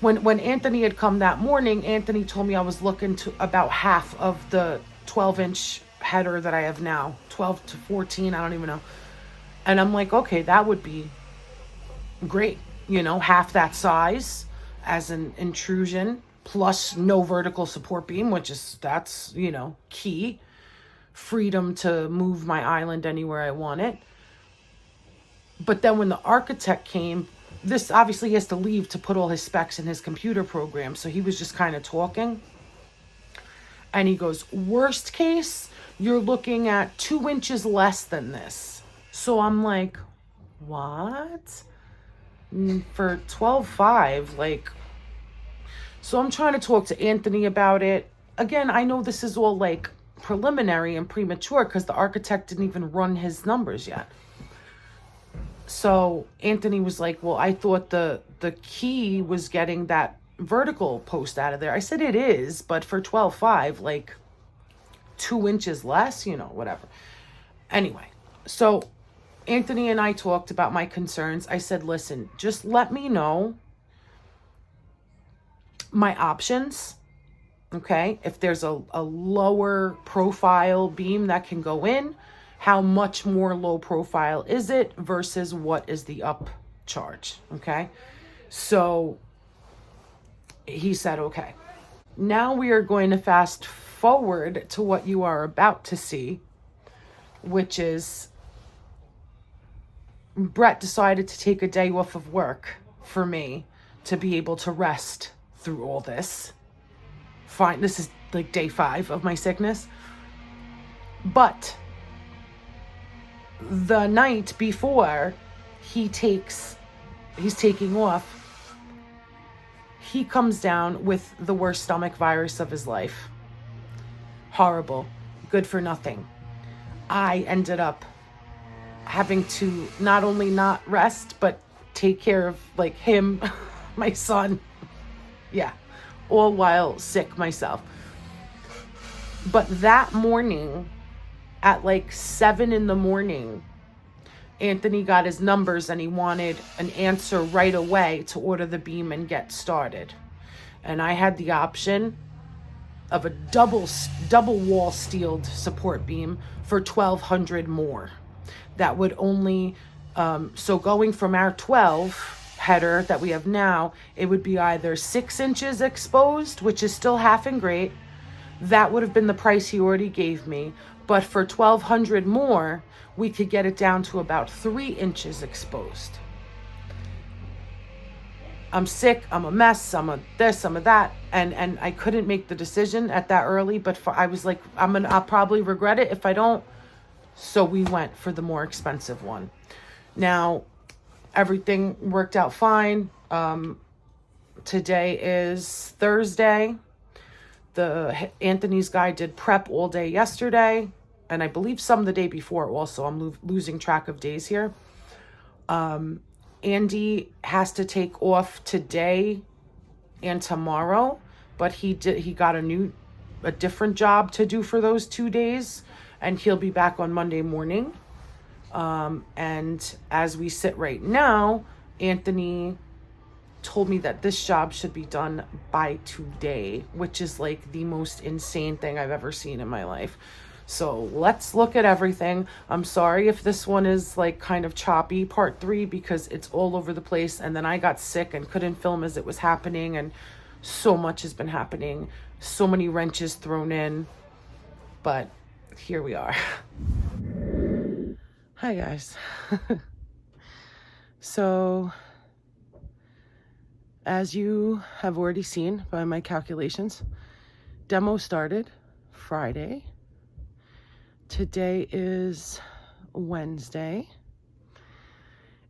[SPEAKER 1] When Anthony had come that morning, Anthony told me I was looking to about half of the 12-inch header that I have now. 12 to 14, I don't even know. And I'm like, okay, that would be great. You know, half that size as an intrusion, plus no vertical support beam, that's, you know, key. Freedom to move my island anywhere I want it. But then when the architect came, this obviously he has to leave to put all his specs in his computer program. So he was just kind of talking. And he goes, worst case, you're looking at 2 inches less than this. So I'm like, what? For 12.5, like, so I'm trying to talk to Anthony about it. Again, I know this is all like preliminary and premature because the architect didn't even run his numbers yet. So Anthony was like, well, I thought the key was getting that vertical post out of there. I said, it is, but for 12.5, like 2 inches less, you know, whatever. Anyway, so Anthony and I talked about my concerns. I said, listen, just let me know my options. Okay. If there's a lower profile beam that can go in, how much more low profile is it versus what is the up charge? Okay. So he said, okay. Now we are going to fast forward to what you are about to see, which is Brett decided to take a day off of work for me to be able to rest through all this. Fine. This is like day 5 of my sickness. But the night before he's taking off, he comes down with the worst stomach virus of his life. Horrible. Good for nothing. I ended up having to not only not rest, but take care of like him, my son. Yeah. All while sick myself. But that morning at like 7 a.m, Anthony got his numbers and he wanted an answer right away to order the beam and get started. And I had the option of a double wall steeled support beam for $1,200 more. That would only, so going from our 12 header that we have now, it would be either 6 inches exposed, which is still half and great. That would have been the price he already gave me. But for $1,200 more, we could get it down to about 3 inches exposed. I'm sick, I'm a mess, I'm a this, I'm a that. And I couldn't make the decision at that early, but I was like, I'll probably regret it if I don't. So we went for the more expensive one. Now, everything worked out fine. Today is Thursday. Anthony's guy did prep all day yesterday, and I believe some the day before also. I'm losing track of days here. Andy has to take off today and tomorrow, but he got a different job to do for those 2 days, and he'll be back on Monday morning. And as we sit right now, Anthony told me that this job should be done by today, which is like the most insane thing I've ever seen in my life. So let's look at everything. I'm sorry if this one is like kind of choppy, part 3, because it's all over the place. And then I got sick and couldn't film as it was happening. And so much has been happening. So many wrenches thrown in. But here we are. Hi, guys. So, as you have already seen by my calculations, demo started Friday. Today is Wednesday.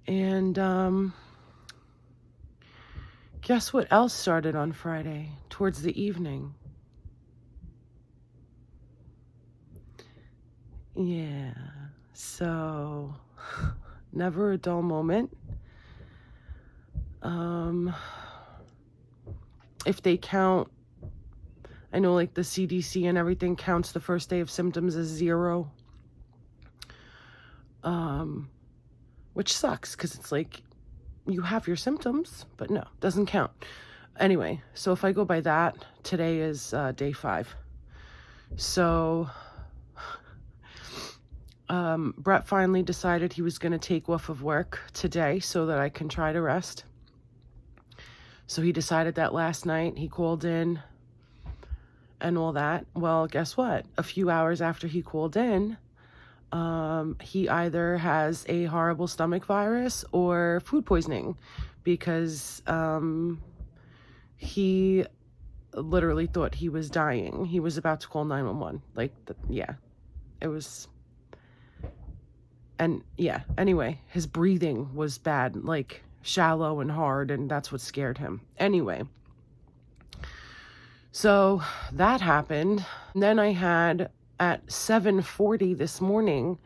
[SPEAKER 1] And guess what else started on Friday towards the evening? Yeah, so never a dull moment. If they count, I know like the CDC and everything counts the first day of symptoms as 0. Which sucks because it's like you have your symptoms, but no, doesn't count. Anyway, so if I go by that, today is day 5. So Brett finally decided he was going to take off of work today so that I can try to rest. So he decided that last night. He called in and all that. Well, guess what? A few hours after he called in, he either has a horrible stomach virus or food poisoning, because he literally thought he was dying. He was about to call 911. Yeah, it was. And yeah, anyway, his breathing was bad, like shallow and hard, and that's what scared him. Anyway, so that happened. And then I had, at 7:40 this morning,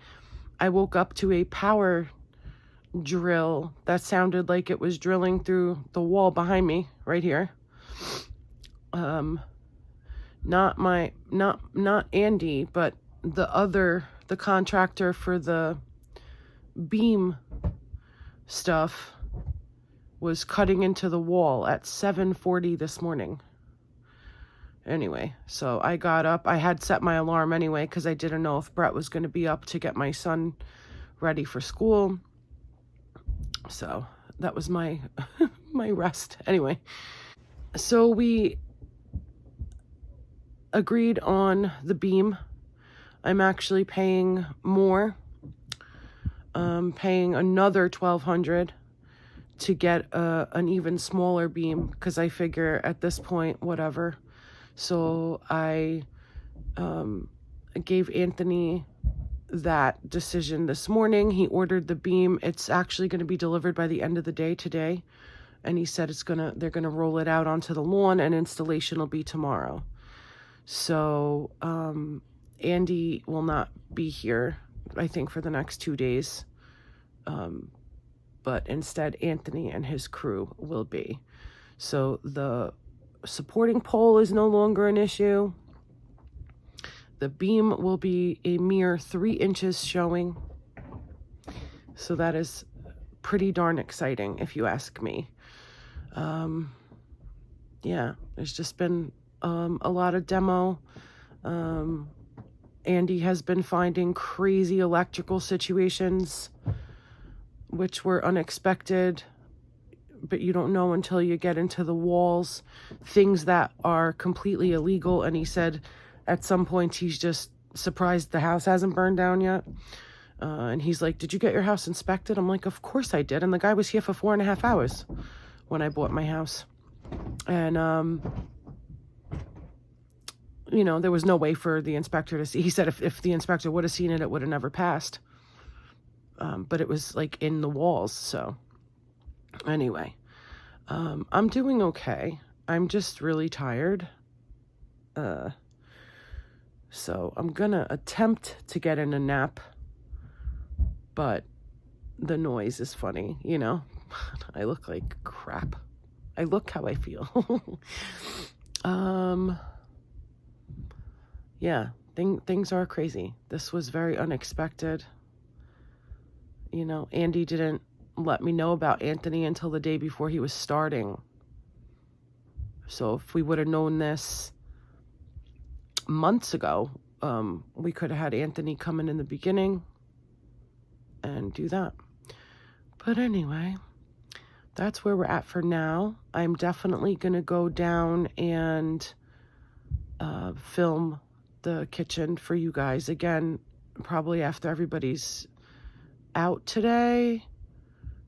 [SPEAKER 1] I woke up to a power drill that sounded like it was drilling through the wall behind me, right here. Not Andy, but the contractor for the beam stuff was cutting into the wall at 7:40 this morning. Anyway, so I got up. I had set my alarm anyway because I didn't know if Brett was going to be up to get my son ready for school. So that was my my rest. Anyway, so we agreed on the beam. I'm actually paying more. Paying another $1,200 to get an even smaller beam, because I figure at this point, whatever. So I gave Anthony that decision this morning. He ordered the beam. It's actually going to be delivered by the end of the day today, and he said they're gonna roll it out onto the lawn, and installation will be tomorrow. So Andy will not be here, I think, for the next 2 days.
[SPEAKER 5] but instead Anthony and his crew will be. So the supporting pole is no longer an issue. The beam will be a mere 3 inches showing. So that is pretty darn exciting, if you ask me. Yeah, there's just been a lot of demo. Andy has been finding crazy electrical situations, which were unexpected, but you don't know until you get into the walls, things that are completely illegal. And he said at some point he's just surprised the house hasn't burned down yet. And he's like, did you get your house inspected? I'm like, of course I did. And the guy was here for 4.5 hours when I bought my house. And, you know, there was no way for the inspector to see. He said if the inspector would have seen it, it would have never passed. But it was like in the walls. So anyway, I'm doing okay. I'm just really tired. So I'm gonna attempt to get in a nap, but the noise is funny, you know. I look like crap. I look how I feel. Yeah, things are crazy. This was very unexpected. You know, Andy didn't let me know about Anthony until the day before he was starting. So if we would have known this months ago, we could have had Anthony come in the beginning and do that. But anyway, that's where we're at for now. I'm definitely going to go down and film the kitchen for you guys again, probably after everybody's out today.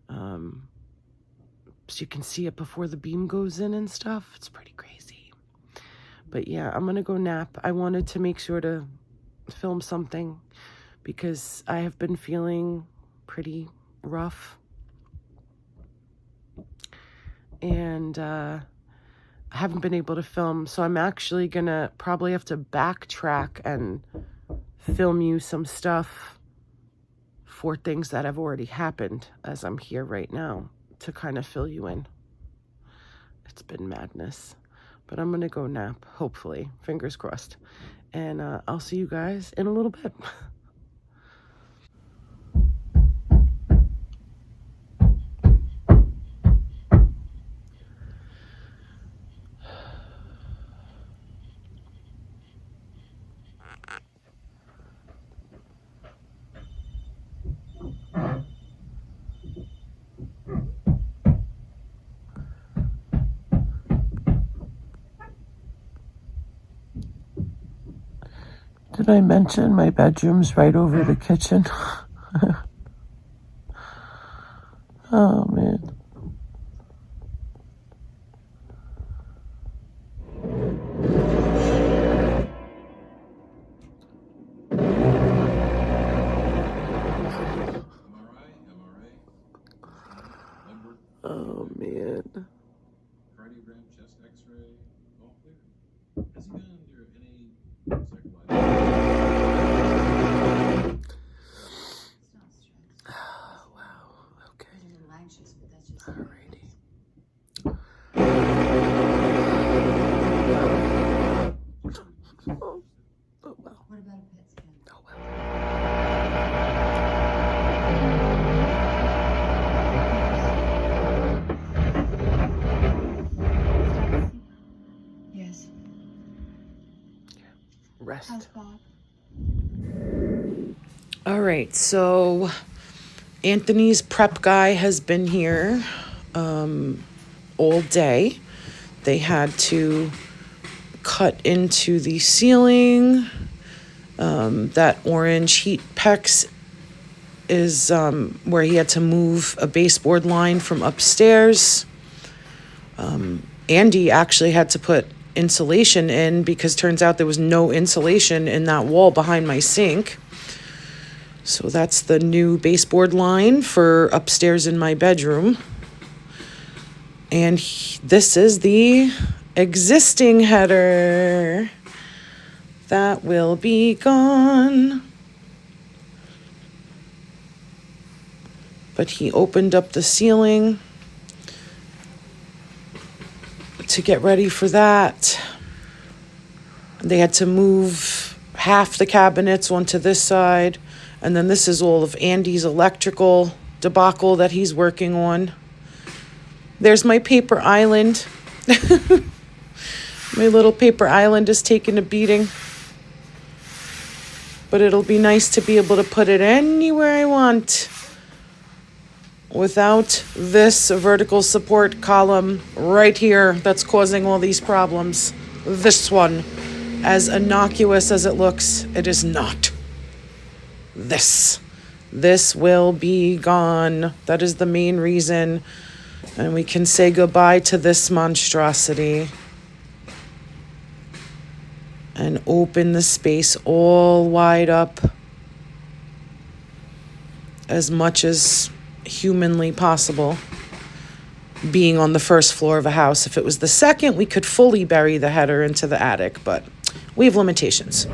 [SPEAKER 5] So you can see it before the beam goes in and stuff. It's pretty crazy. But yeah, I'm going to go nap. I wanted to make sure to film something because I have been feeling pretty rough. And I haven't been able to film, so I'm actually going to probably have to backtrack and film you some stuff for things that have already happened as I'm here right now to kind of fill you in. It's been madness. But I'm going to go nap, hopefully. Fingers crossed. And I'll see you guys in a little bit. Did I mention my bedroom's right over the kitchen? Oh, man. Oh, man.
[SPEAKER 6] Cardiogram, chest x-ray, all clear. Has he been under any psychological?
[SPEAKER 7] It's not stress.
[SPEAKER 5] Oh, wow. Okay.
[SPEAKER 7] He's a little anxious, but that's just
[SPEAKER 5] Alrighty. Oh, well.
[SPEAKER 7] What about a PET scan?
[SPEAKER 5] Oh, well.
[SPEAKER 7] Yes.
[SPEAKER 5] Rest.
[SPEAKER 7] How's Bob?
[SPEAKER 5] All right, so Anthony's prep guy has been here all day. They had to cut into the ceiling. That orange heat PEX is where he had to move a baseboard line from upstairs. Andy actually had to put insulation in because turns out there was no insulation in that wall behind my sink. So that's the new baseboard line for upstairs in my bedroom. And this is the existing header that will be gone. But he opened up the ceiling to get ready for that. They had to move half the cabinets onto this side. And then this is all of Andy's electrical debacle that he's working on. There's my paper island. My little paper island is taking a beating. But it'll be nice to be able to put it anywhere I want without this vertical support column right here that's causing all these problems. This one, as innocuous as it looks, it is not. This will be gone. That is the main reason. And we can say goodbye to this monstrosity and open the space all wide up as much as humanly possible, being on the first floor of a house. If it was the second, we could fully bury the header into the attic, but we have limitations.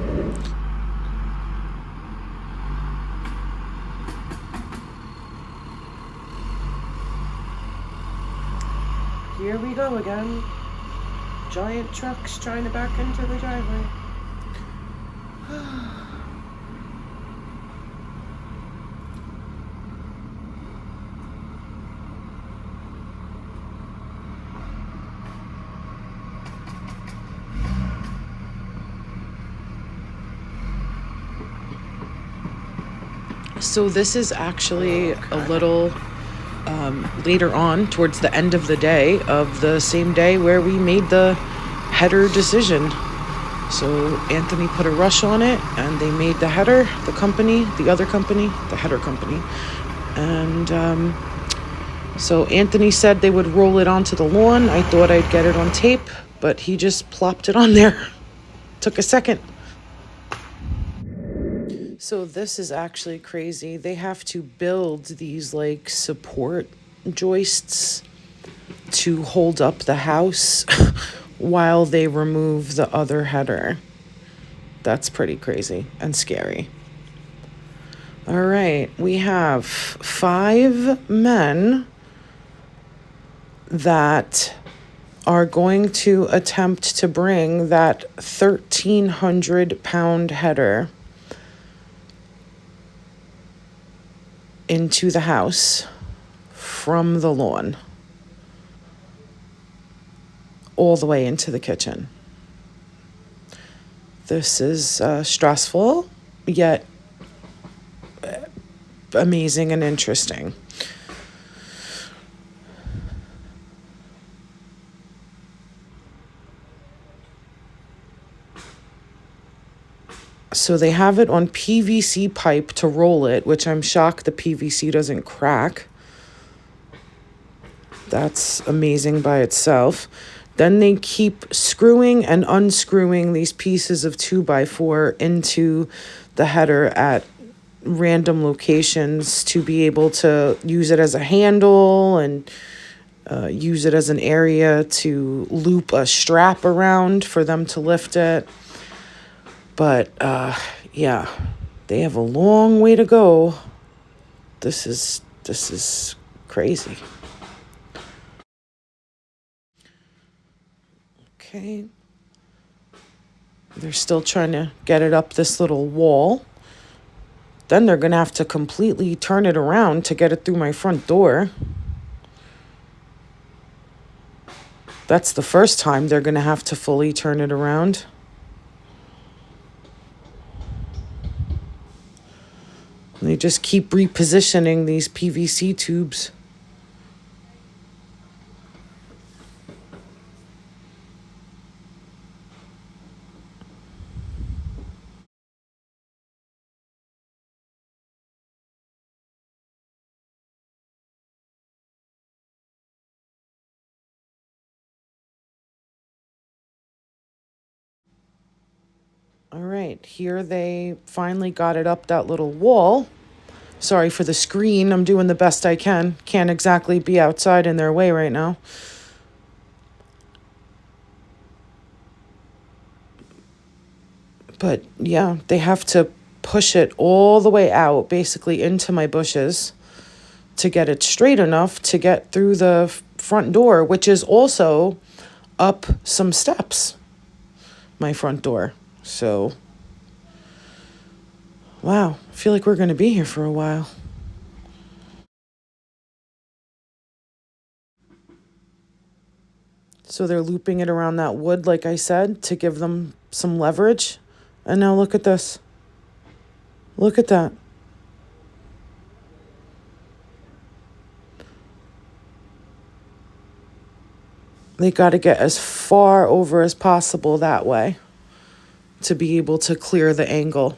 [SPEAKER 5] Here we go again. Giant trucks trying to back into the driveway. So this is actually a little later on, towards the end of the day of the same day where we made the header decision. So Anthony put a rush on it and they made the header, the other company, the header company. And so Anthony said they would roll it onto the lawn. I thought I'd get it on tape, but he just plopped it on there. Took a second. So this is actually crazy. They have to build these like support joists to hold up the house while they remove the other header. That's pretty crazy and scary. All right, we have 5 men that are going to attempt to bring that 1,300-pound header into the house from the lawn all the way into the kitchen. This is stressful, yet amazing and interesting. So they have it on PVC pipe to roll it, which I'm shocked the PVC doesn't crack. That's amazing by itself. Then they keep screwing and unscrewing these pieces of 2x4 into the header at random locations to be able to use it as a handle and use it as an area to loop a strap around for them to lift it. But yeah, they have a long way to go. This is crazy. Okay. They're still trying to get it up this little wall. Then they're going to have to completely turn it around to get it through my front door. That's the first time they're going to have to fully turn it around. And they just keep repositioning these PVC tubes. All right, here they finally got it up that little wall. Sorry for the screen. I'm doing the best I can. Can't exactly be outside in their way right now. But yeah, they have to push it all the way out, basically into my bushes, to get it straight enough to get through the front door, which is also up some steps, my front door. So, wow, I feel like we're going to be here for a while. So they're looping it around that wood, like I said, to give them some leverage. And now look at this. Look at that. They got to get as far over as possible that way to be able to clear the angle.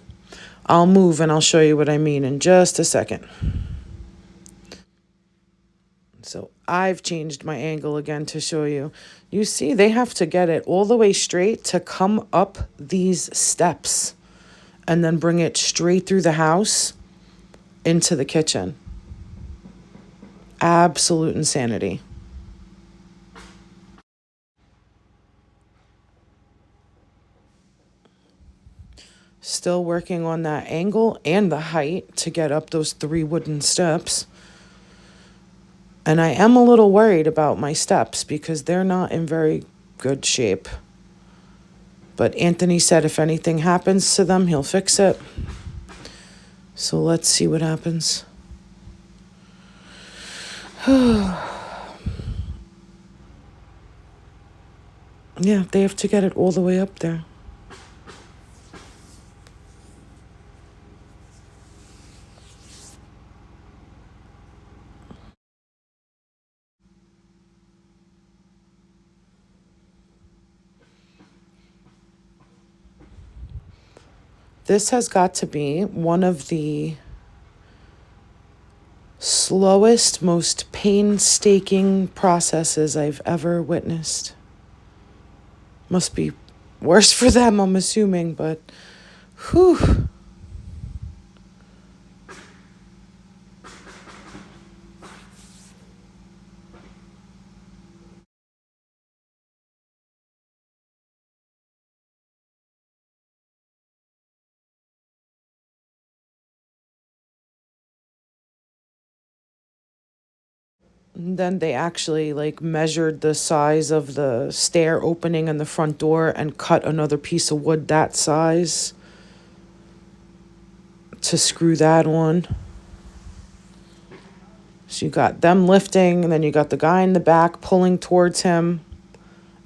[SPEAKER 5] I'll move and I'll show you what I mean in just a second. So I've changed my angle again to show you. You see, they have to get it all the way straight to come up these steps and then bring it straight through the house into the kitchen. Absolute insanity. Still working on that angle and the height to get up those 3 wooden steps. And I am a little worried about my steps because they're not in very good shape. But Anthony said if anything happens to them, he'll fix it. So let's see what happens. Yeah, they have to get it all the way up there. This has got to be one of the slowest, most painstaking processes I've ever witnessed. Must be worse for them, I'm assuming, but whew. And then they actually measured the size of the stair opening and the front door and cut another piece of wood that size to screw that on. So you got them lifting, and then you got the guy in the back pulling towards him,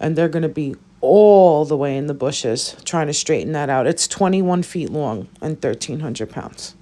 [SPEAKER 5] and they're going to be all the way in the bushes trying to straighten that out. It's 21 feet long and 1,300 pounds.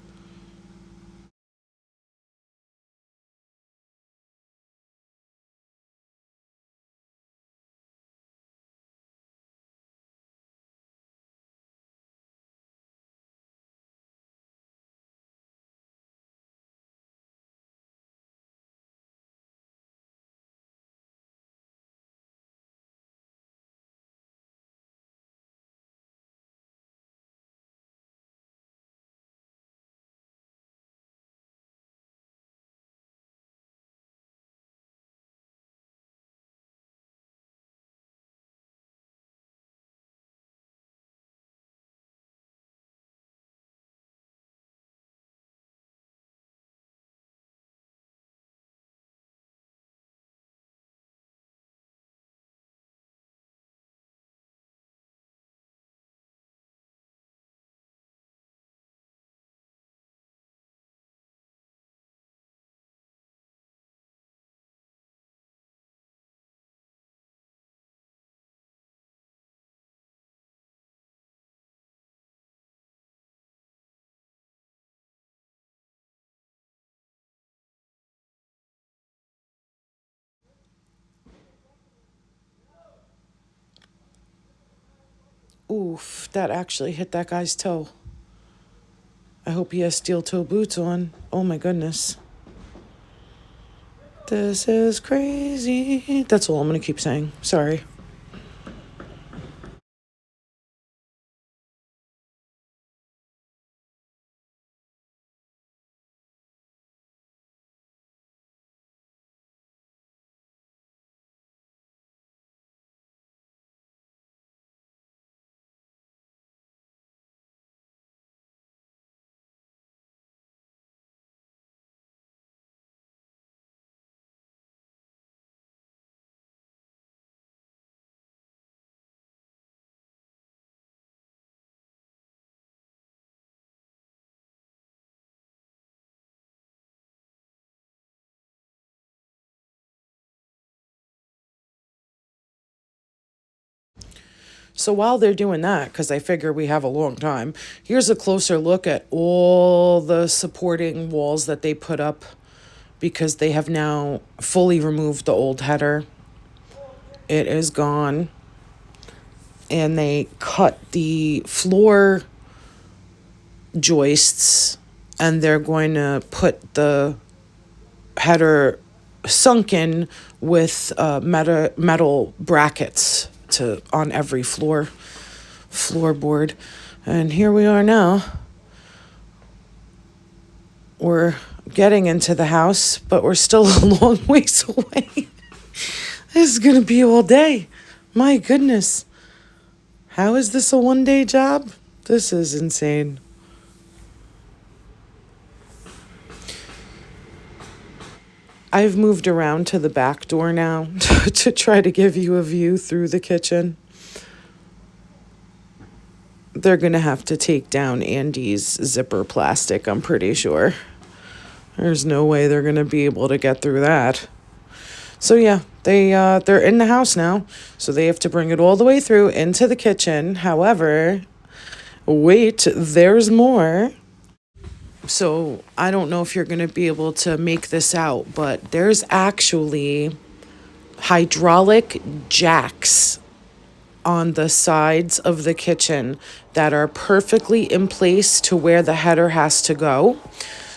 [SPEAKER 5] Oof, that actually hit that guy's toe. I hope he has steel toe boots on. Oh my goodness. This is crazy. That's all I'm going to keep saying. Sorry. So while they're doing that, because I figure we have a long time, here's a closer look at all the supporting walls that they put up, because they have now fully removed the old header. It is gone. And they cut the floor joists, and they're going to put the header sunken with metal brackets on every floorboard. And here we are now. We're getting into the house, but we're still a long ways away. This is gonna be all day. My goodness. How is this a one-day job? This is insane. I've moved around to the back door now to try to give you a view through the kitchen. They're going to have to take down Andy's zipper plastic, I'm pretty sure. There's no way they're going to be able to get through that. So yeah, they're in the house now, so they have to bring it all the way through into the kitchen. However, wait, there's more. So I don't know if you're going to be able to make this out, but there's actually hydraulic jacks on the sides of the kitchen that are perfectly in place to where the header has to go.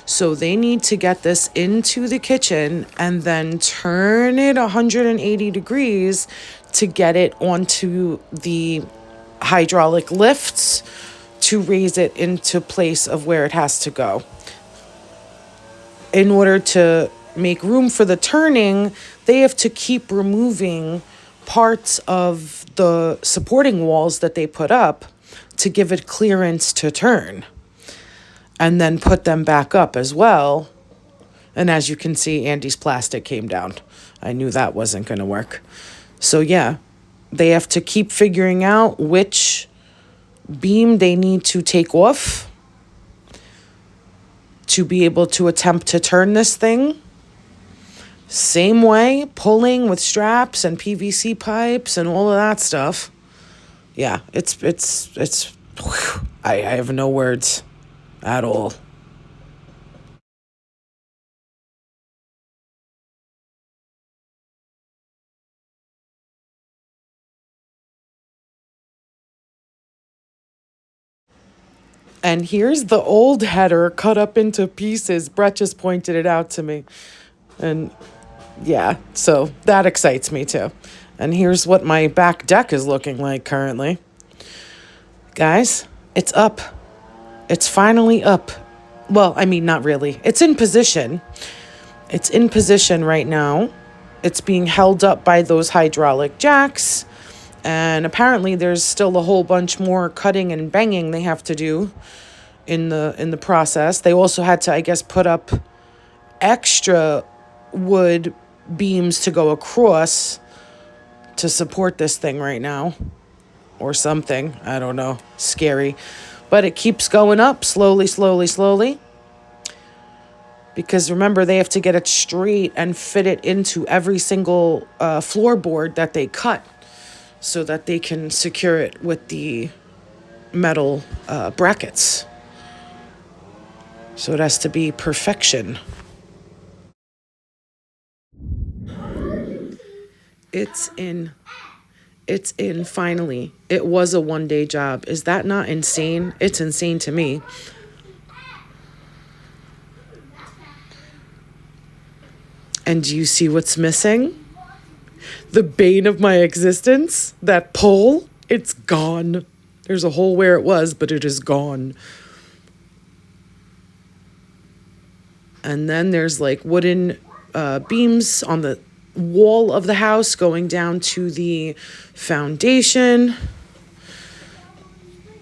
[SPEAKER 5] So they need to get this into the kitchen and then turn it 180 degrees to get it onto the hydraulic lifts to raise it into place of where it has to go. In order to make room for the turning, they have to keep removing parts of the supporting walls that they put up to give it clearance to turn, and then put them back up as well. And as you can see, Andy's plastic came down. I knew that wasn't going to work. So yeah, they have to keep figuring out which beam they need to take off to be able to attempt to turn this thing. Same way, pulling with straps and PVC pipes and all of that stuff. Yeah, it's whew, I have no words at all. And here's the old header cut up into pieces. Brett just pointed it out to me. And yeah, so that excites me too. And here's what my back deck is looking like currently. Guys, it's up. It's finally up. Well, I mean, not really. It's in position. It's in position right now. It's being held up by those hydraulic jacks. And apparently there's still a whole bunch more cutting and banging they have to do in the process. They also had to, I guess, put up extra wood beams to go across to support this thing right now. Or something. I don't know. Scary. But it keeps going up slowly, slowly, slowly. Because remember, they have to get it straight and fit it into every single floorboard that they cut, so that they can secure it with the metal brackets. So it has to be perfection. It's in finally. It was a one-day job. Is that not insane? It's insane to me. And do you see what's missing? The bane of my existence, that pole, it's gone. There's a hole where it was, but it is gone. And then there's like wooden beams on the wall of the house going down to the foundation,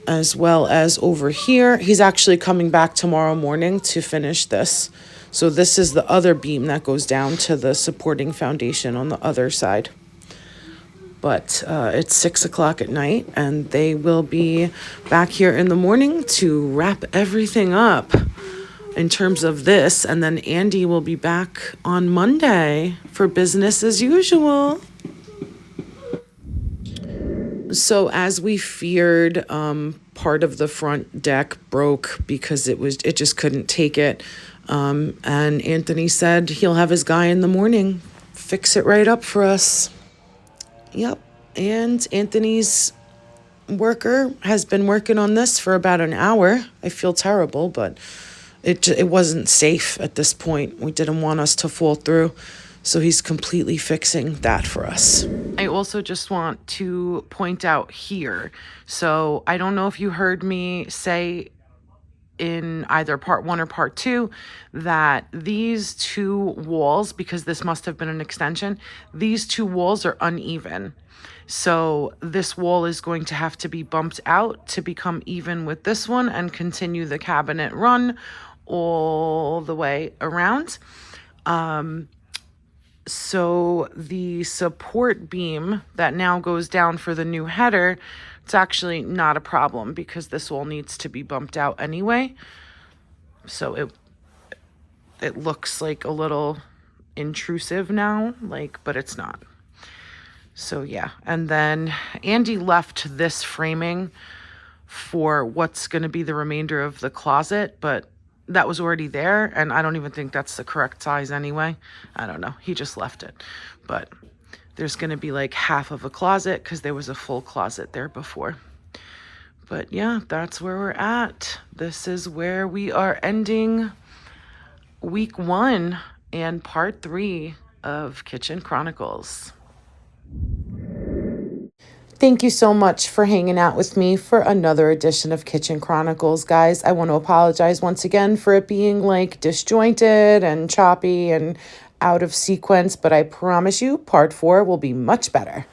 [SPEAKER 5] as well as over here. He's actually coming back tomorrow morning to finish this. So this is the other beam that goes down to the supporting foundation on the other side. But it's 6 o'clock at night, and they will be back here in the morning to wrap everything up in terms of this. And then Andy will be back on Monday for business as usual. So as we feared, part of the front deck broke because it just couldn't take it. And Anthony said he'll have his guy in the morning fix it right up for us. Yep. And Anthony's worker has been working on this for about an hour. I feel terrible, but it wasn't safe at this point. We didn't want us to fall through. So he's completely fixing that for us. I also just want to point out here. So I don't know if you heard me say in either part 1 or part 2 that these 2 walls, because this must have been an extension, these 2 walls are uneven. So this wall is going to have to be bumped out to become even with this one and continue the cabinet run all the way around. So the support beam that now goes down for the new header, it's actually not a problem because this wall needs to be bumped out anyway. So it looks like a little intrusive now, but it's not. So yeah, and then Andy left this framing for what's going to be the remainder of the closet, but that was already there, and I don't even think that's the correct size anyway. I don't know. He just left it. But there's going to be like half of a closet because there was a full closet there before. But yeah, that's where we're at. This is where we are ending week 1 and part 3 of Kitchen Chronicles. Thank you so much for hanging out with me for another edition of Kitchen Chronicles, guys. I want to apologize once again for it being disjointed and choppy and out of sequence, but I promise you part 4 will be much better.